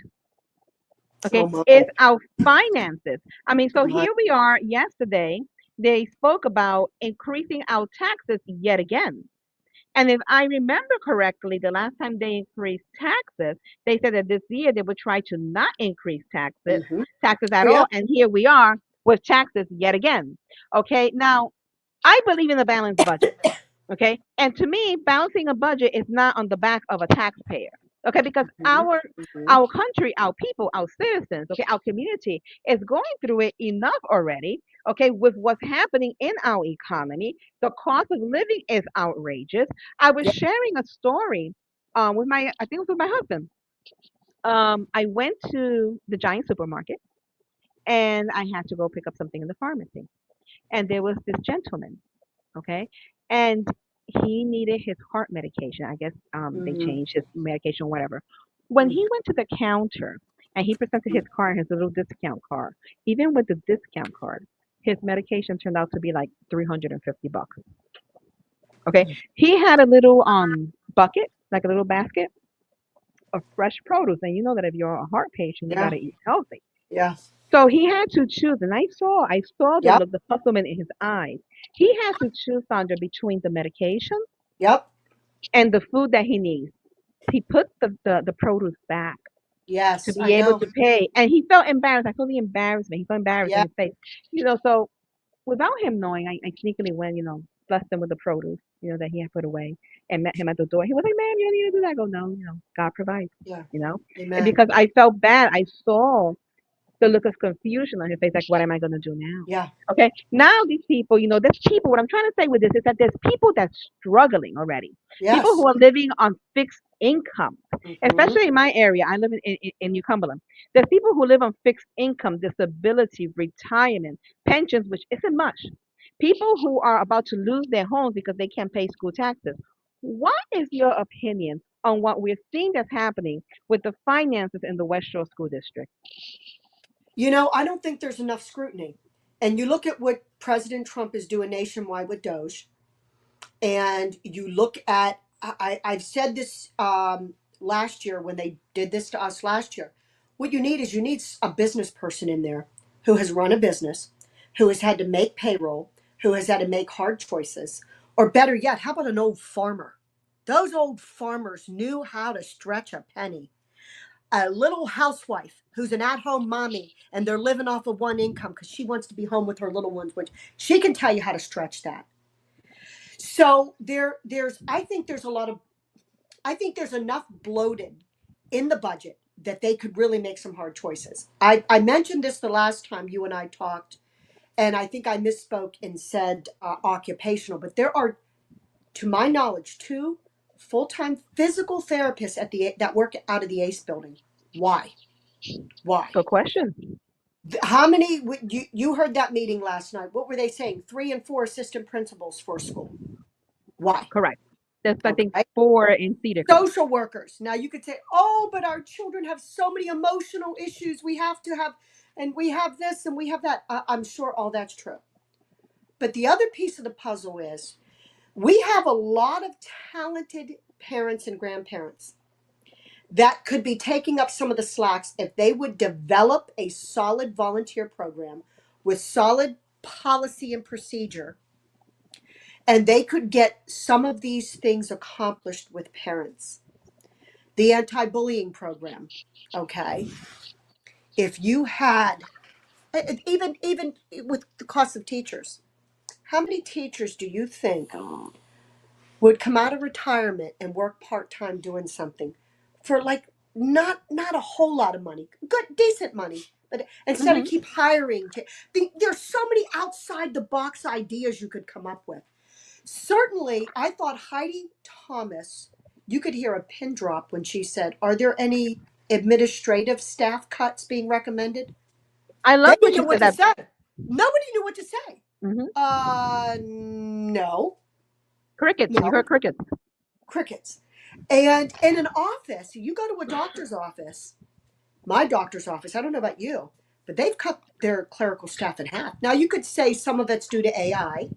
Oh Okay, my. is our finances. I mean, so My. here we are. Yesterday, they spoke about increasing our taxes yet again. And if I remember correctly, the last time they increased taxes, they said that this year they would try to not increase Mm-hmm. taxes at Yeah. all. And here we are with taxes yet again. Okay. Now, I believe in a balanced budget. Okay. And to me, balancing a budget is not on the back of a taxpayer. Okay. Because Mm-hmm. Mm-hmm. our country, our people, our citizens, okay, our community is going through it enough already. Okay, with what's happening in our economy, the cost of living is outrageous. I was Yeah. sharing a story with I think it was with my husband. I went to the giant supermarket and I had to go pick up something in the pharmacy. And there was this gentleman, okay? And he needed his heart medication. I guess they Mm-hmm. changed his medication, whatever. When he went to the counter and he presented his card, his little discount card, even with the discount card, his medication turned out to be like $350. Okay. He had a little bucket, like a little basket of fresh produce. And you know that if you're a heart patient, you Yeah. gotta eat healthy. Yeah. So he had to choose, and I saw the Yep. look, the puzzlement in his eyes. He had to choose, Sandra, between the medication Yep. and the food that he needs. He put the produce back to Yes, be I able know. to pay, and he felt embarrassed. I saw the embarrassment. He felt embarrassed in Yeah. his face. So without him knowing, I sneakily went, blessed him with the produce, that he had put away, and met him at the door. He was like, "Ma'am, you don't need to do that." I go, "No, God provides." Yeah. You know, and Amen. because I felt bad, I saw the look of confusion on his face, like, what am I going to do now? Yeah. Okay, now these people, there's people, what I'm trying to say with this is that there's people that's struggling already. People Yes. who are living on fixed income, Mm-hmm. especially in my area. I live in New Cumberland. There's people who live on fixed income, disability, retirement, pensions, which isn't much. People who are about to lose their homes because they can't pay school taxes. What is your opinion on what we're seeing that's happening with the finances in the West Shore School District? I don't think there's enough scrutiny. And you look at what President Trump is doing nationwide with Doge, and you look at, I've said this last year when they did this to us last year. What you need a business person in there who has run a business, who has had to make payroll, who has had to make hard choices, or better yet, how about an old farmer? Those old farmers knew how to stretch a penny. a little housewife who's an at-home mommy and they're living off of one income because she wants to be home with her little ones, which she can tell you how to stretch that. So I think there's enough bloated in the budget that they could really make some hard choices. I mentioned this the last time you and I talked, and I think I misspoke and said occupational, but there are, to my knowledge, two full-time physical therapists that work out of the ACE building. Why? Good question. How many? You heard that meeting last night? What were they saying? 3 and 4 assistant principals for school. Why? Correct. That's, I think, Okay. 4 in Cedar Creek. Social workers. Now you could say, oh, but our children have so many emotional issues. We have to have, and we have this and we have that. I'm sure all that's true. But the other piece of the puzzle is we have a lot of talented parents and grandparents that could be taking up some of the slacks if they would develop a solid volunteer program with solid policy and procedure, and they could get some of these things accomplished with parents. The anti-bullying program, okay? If you had, even with the cost of teachers, how many teachers do you think would come out of retirement and work part-time doing something for like not a whole lot of money, good decent money, but instead of Hmm. keep hiring there's so many outside the box ideas you could come up with. Certainly I thought Heidi Thomas, you could hear a pin drop when she said, are there any administrative staff cuts being recommended? I They love when didn't she know what said to that. say. Nobody knew what to say. Hmm. No. Crickets. You No. heard crickets. Crickets. And in an office, you go to a doctor's office, my doctor's office, I don't know about you, but they've cut their clerical staff in half. Now, you could say some of it's due to AI.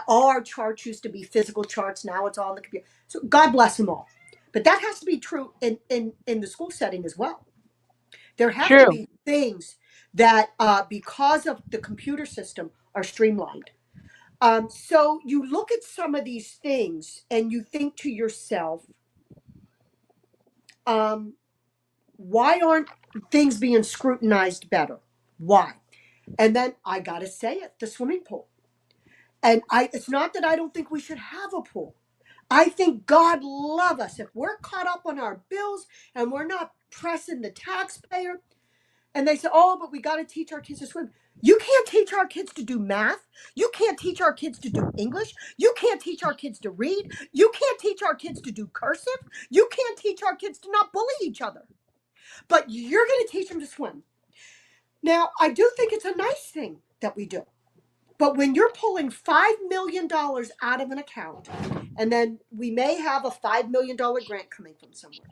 All our charts used to be physical charts. Now it's all on the computer. So God bless them all. But that has to be true in the school setting as well. There have to True. be things that, because of the computer system, are streamlined. So you look at some of these things and you think to yourself, um, why aren't things being scrutinized better? Why? And then I gotta say it, the swimming pool. And it's not that I don't think we should have a pool. I think God love us if we're caught up on our bills and we're not pressing the taxpayer. And they say, oh, but we got to teach our kids to swim. You can't teach our kids to do math. You can't teach our kids to do English. You can't teach our kids to read. You can't teach our kids to do cursive. You can't teach our kids to not bully each other. But you're going to teach them to swim. Now, I do think it's a nice thing that we do. But when you're pulling $5 million out of an account, and then we may have a $5 million grant coming from somewhere,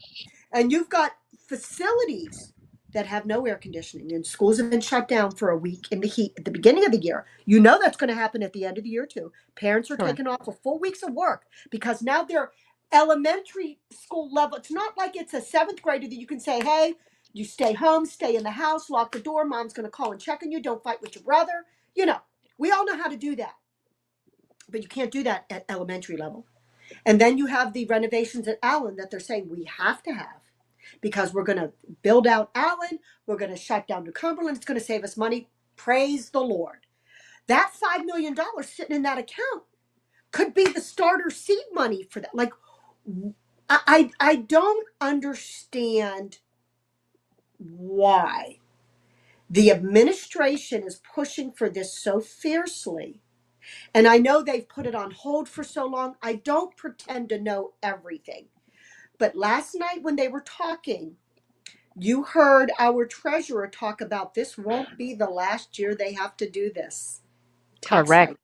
and you've got facilities that have no air conditioning, and schools have been shut down for a week in the heat at the beginning of the year. You know that's going to happen at the end of the year too. Parents are Correct. taking off for 4 weeks of work because now they're elementary school level. It's not like it's a 7th grader that you can say, hey, you stay home, stay in the house, lock the door. Mom's going to call and check on you. Don't fight with your brother. We all know how to do that, but you can't do that at elementary level. And then you have the renovations at Allen that they're saying we have to have because we're going to build out Allen. We're going to shut down New Cumberland. It's going to save us money. Praise the Lord. That $5 million sitting in that account could be the starter seed money for that. Like, I don't understand why the administration is pushing for this so fiercely. And I know they've put it on hold for so long. I don't pretend to know everything. But last night when they were talking, you heard our treasurer talk about this won't be the last year they have to do this tax Correct. hike.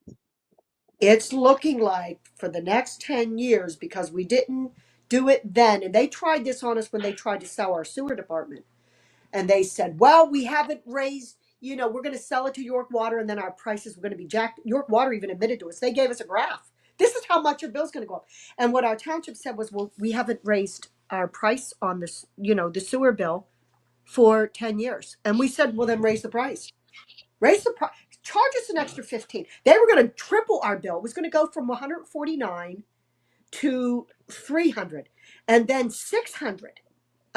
It's looking like for the next 10 years, because we didn't do it then. And they tried this on us when they tried to sell our sewer department. And they said, well, we haven't raised, we're going to sell it to York Water and then our prices were going to be jacked. York Water even admitted to us. They gave us a graph. This is how much your bill's going to go up. And what our township said was, well, we haven't raised our price on this, the sewer bill for 10 years. And we said, well, then raise the price. Raise the price. Charge us an extra 15. They were going to triple our bill. It was going to go from 149 to 300 and then 600.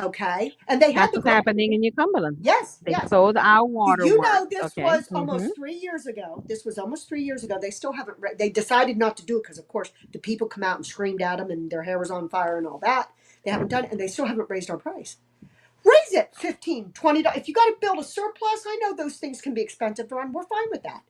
Okay, and they had That's the what's happening in New Cumberland. yes, They yes. sold our You waterworks. know, this Okay. was almost 3 years ago. This was almost 3 years ago. They still haven't. They decided not to do it because, of course, the people come out and screamed at them, and their hair was on fire and all that. They haven't done it, and they still haven't raised our price. Raise it 15, $20. If you got to build a surplus, I know those things can be expensive to run. We're fine with that.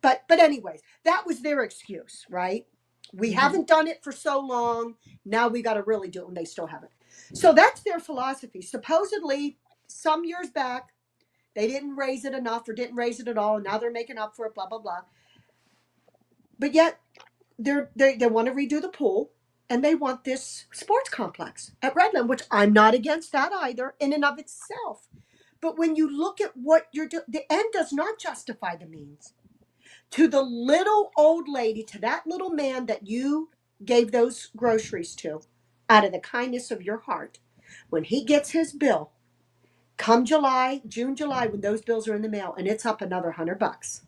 But anyways, that was their excuse, right? We Hmm. haven't done it for so long. Now we got to really do it, and they still haven't. So that's their philosophy. Supposedly, some years back, they didn't raise it enough or didn't raise it at all, and now they're making up for it. Blah blah blah. But yet they want to redo the pool, and they want this sports complex at Redland, which I'm not against that either, in and of itself. But when you look at what you're doing, the end does not justify the means. To the little old lady, to that little man that you gave those groceries to, out of the kindness of your heart, when he gets his bill, come July, June, July, when those bills are in the mail, and it's up another $100.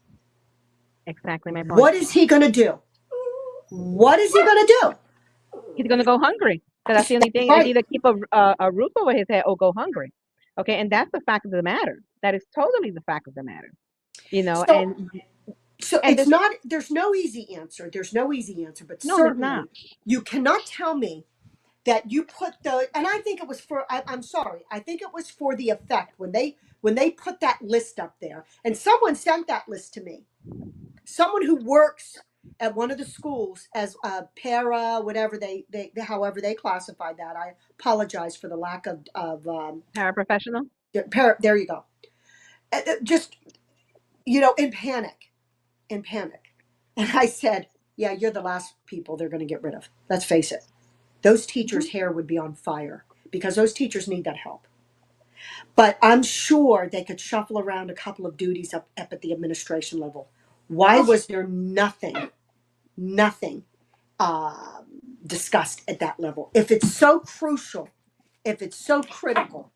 Exactly my point. What is he going to do? What is he going to do? He's going to go hungry. Because that's the only thing. It's Right. either keep a roof over his head or go hungry. Okay. And that's the fact of the matter. That is totally the fact of the matter. You know, So, so and it's this, not. There's no easy answer. There's no easy answer. But no, there's not. certainly, you cannot tell me that you put the. And I think it was for. I'm sorry. I think it was for the effect when they put that list up there, and someone sent that list to me. Someone who works at one of the schools as a para, whatever they however they classified that. I apologize for the lack of Paraprofessional. para. There you go. Just in panic, in panic. And I said, "Yeah, you're the last people they're going to get rid of. Let's face it. Those Hmm. teachers' hair would be on fire because those teachers need that help. But I'm sure they could shuffle around a couple of duties up at the administration level. Why was there nothing um, discussed at that level? If it's so crucial, if it's so critical,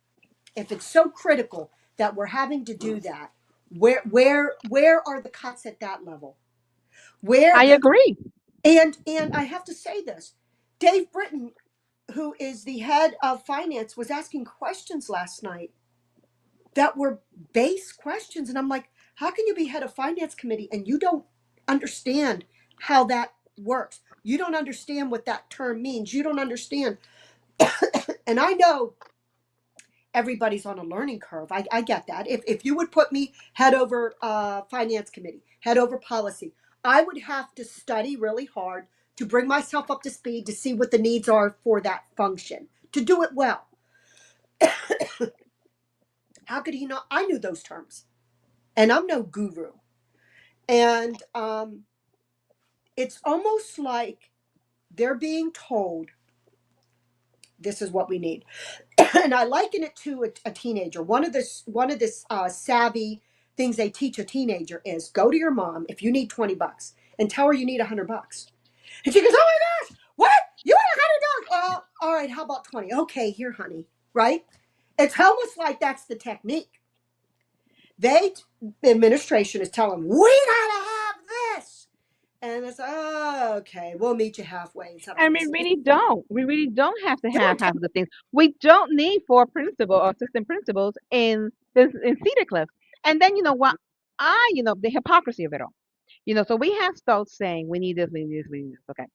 if it's so critical that we're having to do that, where are the cuts at that level? Where I agree. and I have to say this, Dave Britton, who is the head of finance, was asking questions last night that were base questions, and I'm like, how can you be head of finance committee and you don't understand how that works? You don't understand what that term means. You don't understand. And I know everybody's on a learning curve. I get that. If you would put me head over finance committee, head over policy, I would have to study really hard to bring myself up to speed to see what the needs are for that function, to do it well. How could he not? I knew those terms, and I'm no guru. And it's almost like they're being told this is what we need. And I liken it to a teenager. One of this savvy things they teach a teenager is go to your mom if you need $20 and tell her you need $100. And she goes, "Oh my gosh, what? You want $100? Well, all right, how about 20? Okay, here, honey." Right? It's almost like that's the technique. The administration is telling them, "We gotta have this," and it's, "Oh, okay, we'll meet you halfway." And And we sometimes really don't. We really don't have to you have don't half of the things. We don't need four principal or assistant principals in Cedar Cliff. And then you know what? The hypocrisy of it all. So we have start saying we need this, we need this, we need this. Okay.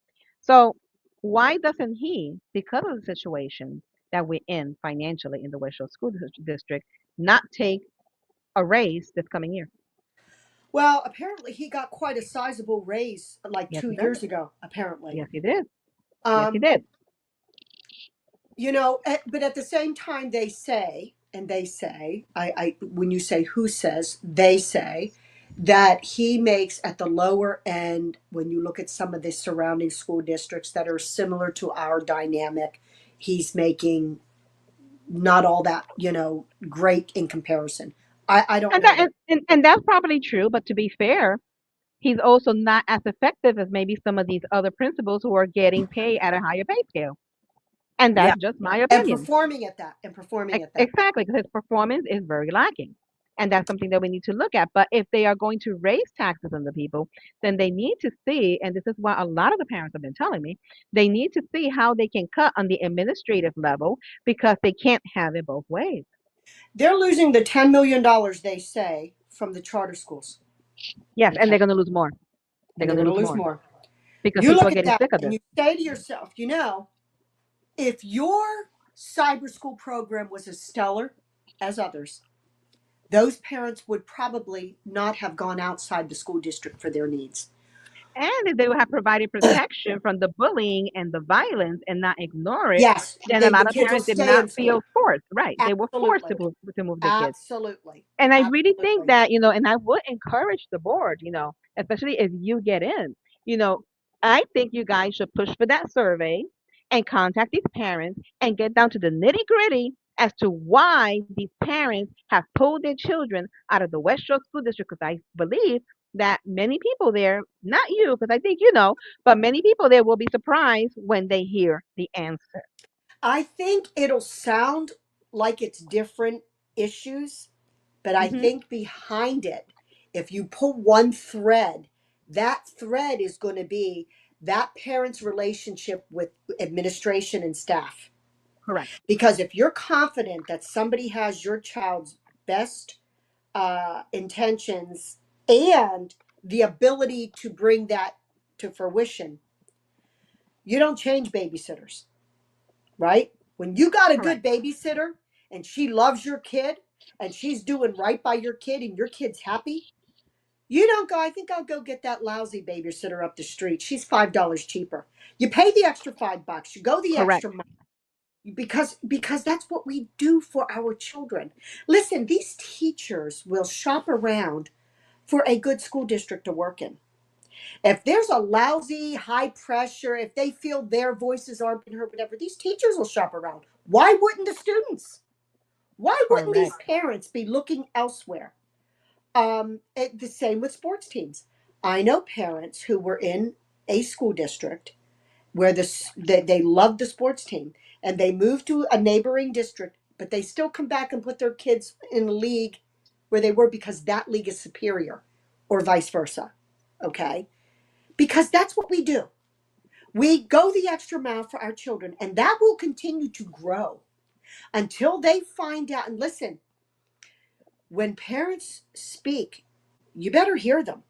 So why doesn't he, because of the situation that we're in financially in the West Shore School District, not take a raise this coming year? Well, apparently he got quite a sizable raise like Yes, two he did. years ago, apparently. Yes, he did. Yes, he Um, did. but at the same time when you say who says, they say that he makes at the lower end when you look at some of the surrounding school districts that are similar to our dynamic, he's making not all that, great in comparison. I don't And know that that. and that's probably true, but to be fair, he's also not as effective as maybe some of these other principals who are getting paid at a higher pay scale. And Yeah. that's just my And opinion. performing at that and performing at that. Exactly, because his performance is very lacking. And that's something that we need to look at. But if they are going to raise taxes on the people, then they need to see, and this is what a lot of the parents have been telling me, they need to see how they can cut on the administrative level because they can't have it both ways. They're losing the $10 million they say from the charter schools. Yes, and Okay. they're going to lose more. They're And going they're to going to lose lose more more. because You people look are at getting that sick of and this. you say to yourself, if your cyber school program was as stellar as others, those parents would probably not have gone outside the school district for their needs. And if they would have provided protection from the bullying and the violence and not ignore it, Yes, then a the lot of kids will parents did stay not in school. feel forced. Right. They were forced Absolutely. to move their kids. Absolutely. And I really think Absolutely. that, and I would encourage the board, especially if you get in, you know, I think you guys should push for that survey and contact these parents and get down to the nitty gritty as to why these parents have pulled their children out of the West Shore School District. Because I believe that many people there, not you, because I think you know, but many people there will be surprised when they hear the answer. I think it'll sound like it's different issues, but I Hmm. think behind it, if you pull one thread, that thread is going to be that parent's relationship with administration and staff. Correct. Because if you're confident that somebody has your child's best intentions and the ability to bring that to fruition, you don't change babysitters, right? When you got a Correct. good babysitter and she loves your kid and she's doing right by your kid and your kid's happy, you don't go, I think I'll go get that lousy babysitter up the street. She's $5 cheaper. You pay the extra $5. You go the Correct. extra mile because that's what we do for our children. Listen, these teachers will shop around for a good school district to work in. If there's a lousy, high pressure, if they feel their voices aren't being heard, whatever, these teachers will shop around. Why wouldn't the students? Why wouldn't these Correct. parents be looking elsewhere? The same with sports teams. I know parents who were in a school district where they loved the sports team and they moved to a neighboring district, but they still come back and put their kids in a league where they were because that league is superior, or vice versa. Okay, because that's what we do. We go the extra mile for our children, and that will continue to grow until they find out. And listen, when parents speak, you better hear them.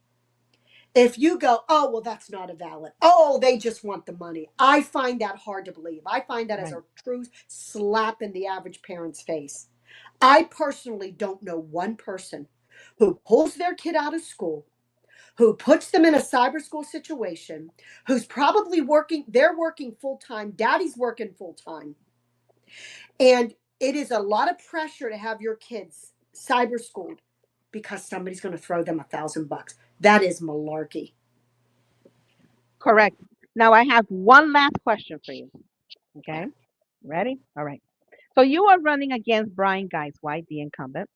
If you go, oh, well, that's not a valid, oh, they just want the money. I find that hard to believe. I find that as Right. a true slap in the average parent's face. I personally don't know one person who pulls their kid out of school, who puts them in a cyber school situation, who's probably working, they're working full time, daddy's working full time. And it is a lot of pressure to have your kids cyber schooled because somebody's going to throw them $1,000. That is malarkey. Correct. Now I have one last question for you. Okay. Okay. Ready? All right. So you are running against Brian White, the incumbent.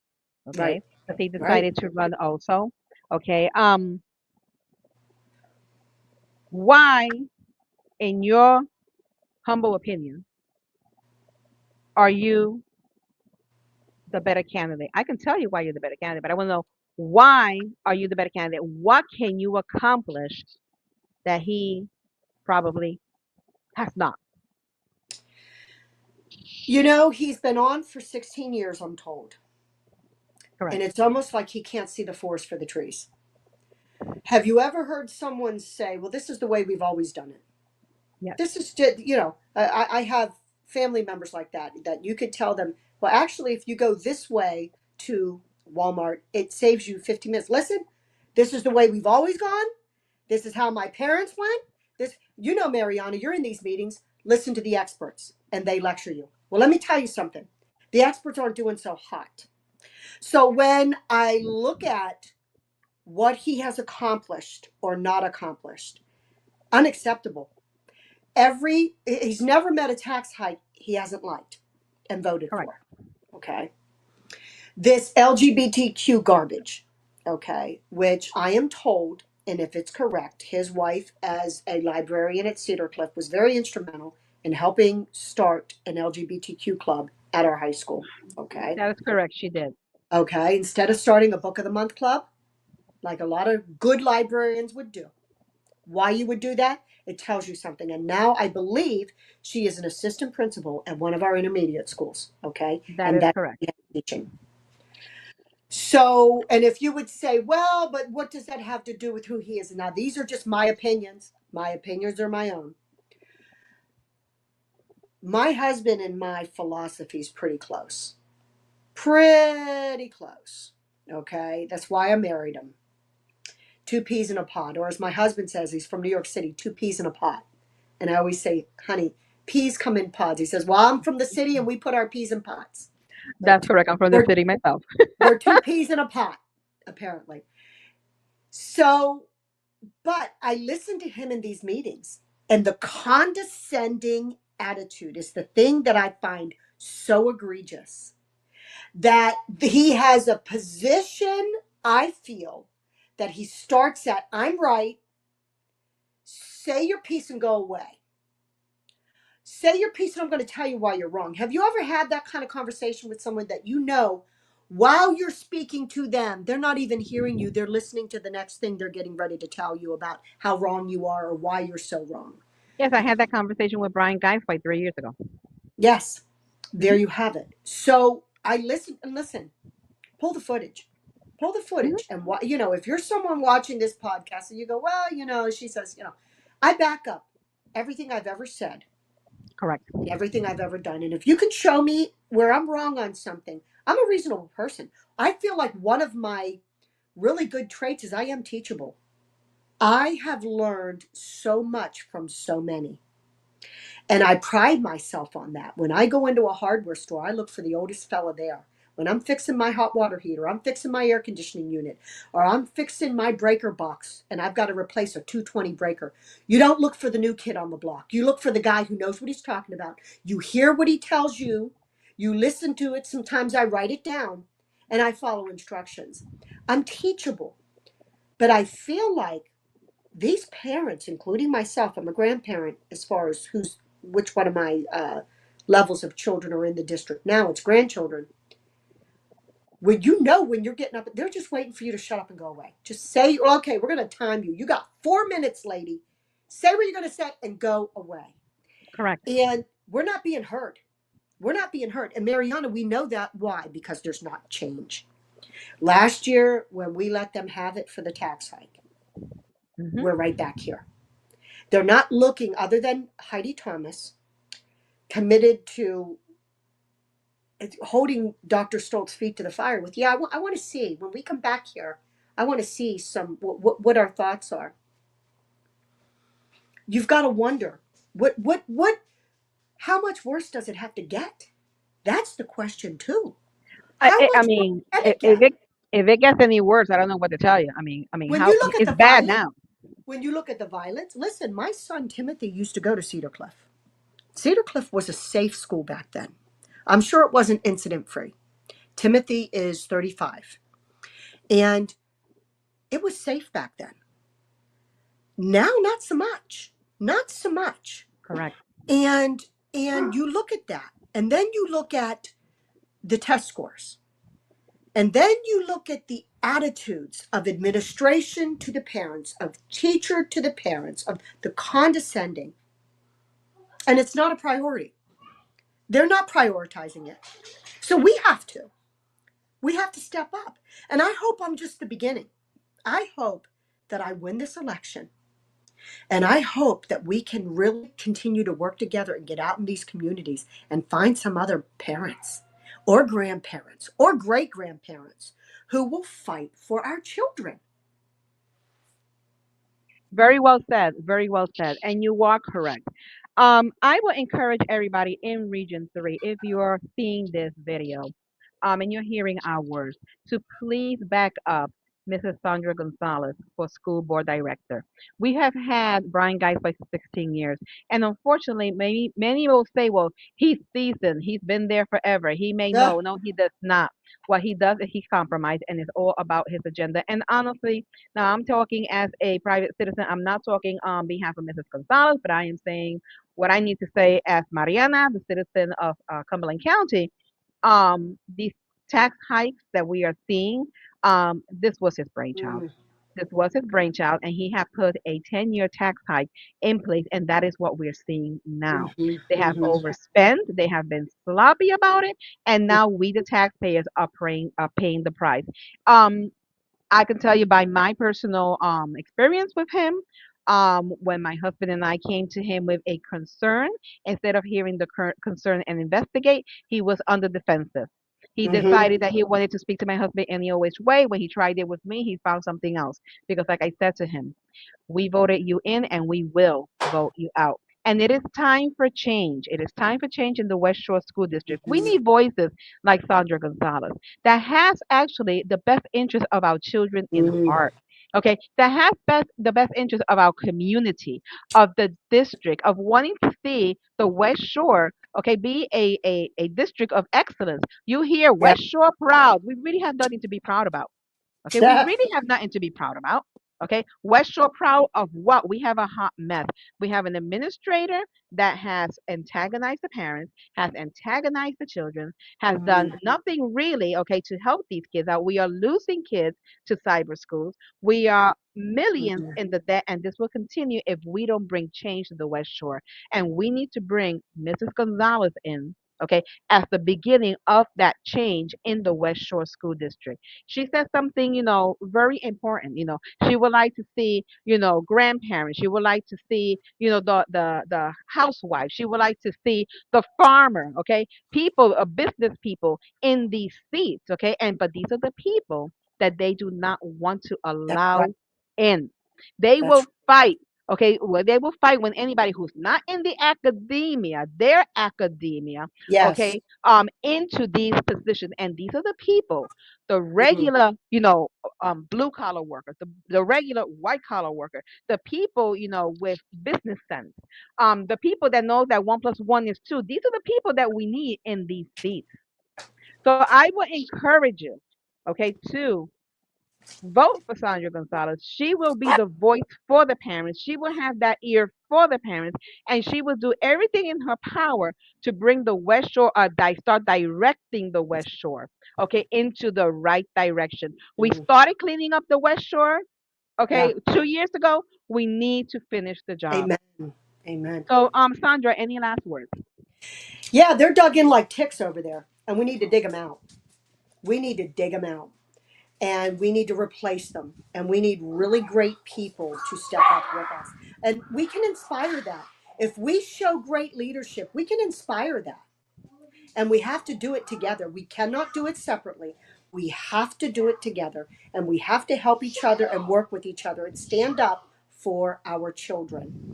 Right. Okay. But he Right. decided to run also. Okay. Why, in your humble opinion, are you the better candidate? I can tell you why you're the better candidate, but I want to know why are you the better candidate? What can you accomplish that he probably has not? He's been on for 16 years, I'm told. And Correct. it's almost like he can't see the forest for the trees. Have you ever heard someone say, well, this is the way we've always done it? Yes. This is just, I have family members like that you could tell them, well, actually, if you go this way to Walmart, it saves you 50 minutes. Listen, this is the way we've always gone. This is how my parents went. Mariana, you're in these meetings. Listen to the experts and they lecture you. Well, let me tell you something. The experts aren't doing so hot. So when I look at what he has accomplished or not accomplished, unacceptable. He's never met a tax hike he hasn't liked and voted Correct. for. Okay. This LGBTQ garbage, okay, which I am told, and if it's correct, his wife, as a librarian at Cedar Cliff, was very instrumental in helping start an LGBTQ club at our high school. Okay. That is correct. She did. Okay, instead of starting a book of the month club, like a lot of good librarians would do. Why you would do that? It tells you something. And now I believe she is an assistant principal at one of our intermediate schools. Okay, That and is that's correct. teaching. So, and if you would say, well, but what does that have to do with who he is? Now, these are just my opinions. My opinions are my own. My husband and my philosophy is pretty close. Pretty close. Okay, that's why I married him. Two peas in a pod, or as my husband says, he's from New York City, two peas in a pot. And I always say, honey, peas come in pods. He says, well, I'm from the city and we put our peas in pots. That's correct. I'm from the We're, city myself. we're two peas in a pot, apparently. So, but I listen to him in these meetings, and the condescending attitude is the thing that I find so egregious. That he has a position, I feel, that he starts at, I'm right, say your piece and go away. Say your piece and I'm going to tell you why you're wrong. Have you ever had that kind of conversation with someone that you know while you're speaking to them, they're not even hearing you, they're listening to the next thing they're getting ready to tell you about how wrong you are or why you're so wrong? Yes, I had that conversation with Brian Geist like 3 years ago. Yes, there Hmm. you have it. So I listen and listen. Pull the footage. Pull the Hmm. footage. And what, if you're someone watching this podcast and you go, well, she says, I back up everything I've ever said, Correct. everything I've ever done. And if you can show me where I'm wrong on something, I'm a reasonable person. I feel like one of my really good traits is I am teachable. I have learned so much from so many. And I pride myself on that. When I go into a hardware store, I look for the oldest fella there. When I'm fixing my hot water heater, I'm fixing my air conditioning unit, or I'm fixing my breaker box and I've got to replace a 220 breaker. You don't look for the new kid on the block. You look for the guy who knows what he's talking about. You hear what he tells you. You listen to it. Sometimes I write it down and I follow instructions. I'm teachable, but I feel like these parents, including myself, I'm a grandparent as far as which one of my levels of children are in the district now. It's grandchildren. When you're getting up, they're just waiting for you to shut up and go away. Just say, okay, we're going to time you. You got 4 minutes, lady. Say what you're going to say and go away. Correct. And we're not being heard. We're not being heard. And Mariana, we know that. Why? Because there's not change. Last year, when we let them have it for the tax hike, Hmm. we're right back here. They're not looking, other than Heidi Thomas, committed to holding Dr. Stoltz's feet to the fire with, yeah, I want to see, when we come back here, I want to see what our thoughts are. You've got to wonder, how much worse does it have to get? That's the question, too. I, How I I much worse mean, can i- it if get? it if it gets any worse, I don't know what to tell you. I mean, When how you look at it's the bad violence, now. when you look at the violence, listen, my son Timothy used to go to Cedar Cliff. Cedar Cliff was a safe school back then. I'm sure it wasn't incident free. Timothy is 35. And it was safe back then. Now, not so much. Not so much. Correct. And you look at that, and then you look at the test scores, and then you look at the attitudes of administration to the parents, of teacher to the parents, of the condescending, and it's not a priority. They're not prioritizing it. So we have to. We have to step up. And I hope I'm just the beginning. I hope that I win this election. And I hope that we can really continue to work together and get out in these communities and find some other parents or grandparents or great grandparents who will fight for our children. Very well said. Very well said. And you are correct. I will encourage everybody in Region 3, if you're seeing this video, and you're hearing our words, to please back up Mrs. Sandra Gonzalez for school board director. We have had Brian Geis for 16 years, and unfortunately, many will say, well, he's seasoned, he's been there forever. He may Ugh. know. No, he does not. What he does is he compromises, and it's all about his agenda. And honestly, now I'm talking as a private citizen. I'm not talking on behalf of Mrs. Gonzalez, but I am saying what I need to say as Mariana, the citizen of Cumberland County. The tax hikes that we are seeing, this was his brainchild. Mm, This was his brainchild, and he had put a 10-year tax hike in place, and that is what we're seeing now. mhm, They have mhm, overspent, they have been sloppy about it, and now we, the taxpayers, are paying the price. Um, I can tell you by my personal experience with him. When my husband and I came to him with a concern, instead of hearing the current concern and investigate, he was on the defensive. He mhm. decided that he wanted to speak to my husband any old which way. When he tried it with me, he found something else. Because, like I said to him, we voted you in and we will vote you out. And it is time for change. It is time for change in the West Shore School District. We Mhm. need voices like Sandra Gonzalez that has actually the best interest of our children in Mm. heart. Okay, that has the best interest of our community, of the district, of wanting to see the West Shore, okay, be a district of excellence. You hear Yeah. West Shore proud. We really have nothing to be proud about. Okay, we really have nothing to be proud about. Okay, West Shore proud of what? We have a hot mess. We have an administrator that has antagonized the parents, has antagonized the children, has done Mhm, nothing really, okay, to help these kids out. We are losing kids to cyber schools. We are millions mhm. in the debt, and this will continue if we don't bring change to the West Shore. And we need to bring Mrs. Gonzalez in, okay, as the beginning of that change in the West Shore School District. She said something, very important. She would like to see, grandparents. She would like to see, the housewife. She would like to see the farmer, okay? People, business people in these seats, okay? But these are the people that they do not want to That's right. allow in. They That's will fight. Okay, well, they will fight when anybody who's not in the academia, their academia, yes. okay, into these positions. And these are the people, the Mm. regular, blue collar workers, the regular white collar worker, the people, with business sense, the people that know that 1 plus 1 is 2. These are the people that we need in these seats. So I would encourage you, okay, to vote for Sandra Gonzalez. She will be the voice for the parents. She will have that ear for the parents, and she will do everything in her power to bring the West Shore, start directing the West Shore, okay, into the right direction. We Mm. started cleaning up the West Shore, Yeah. okay, 2 years ago. We need to finish the job. Amen. Amen. So, Sandra, any last words? Yeah, they're dug in like ticks over there, and we need to dig them out. We need to dig them out, and we need to replace them, and we need really great people to step up with us, and we can inspire that. If we show great leadership, we can inspire that, and we have to do it together. We cannot do it separately. We have to do it together, and we have to help each other and work with each other and stand up for our children.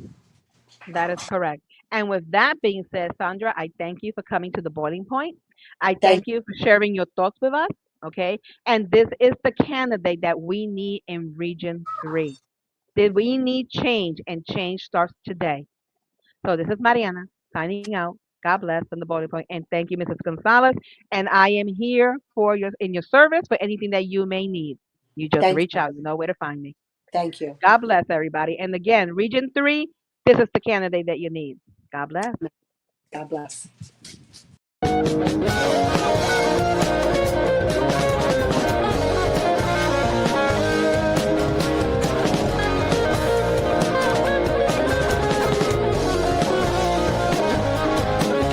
That is correct. And with that being said, Sandra, I thank you for coming to the boiling point. I Thank thank you for sharing your thoughts with us. Okay. And this is the candidate that we need in Region 3. Did we need change? And change starts today. So this is Mariana signing out. God bless from the boiling point. And thank you, Mrs. Gonzalez. And I am here in your service for anything that you may need. You just thank reach you. out. You know where to find me. Thank you. God bless everybody. And again, Region 3, this is the candidate that you need. God bless. God bless.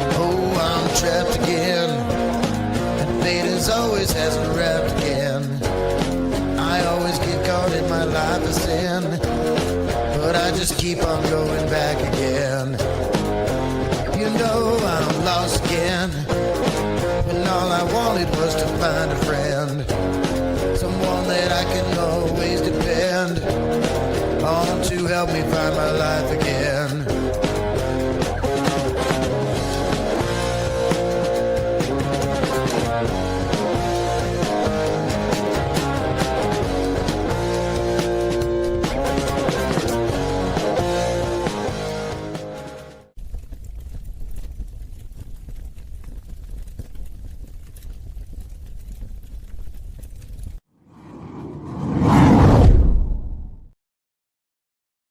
Oh, I'm trapped again, and fate as always has me wrapped again. I always get caught in my life of sin, but I just keep on going back again. You know I'm lost again, when all I wanted was to find a friend, someone that I can always depend on to help me find my life again.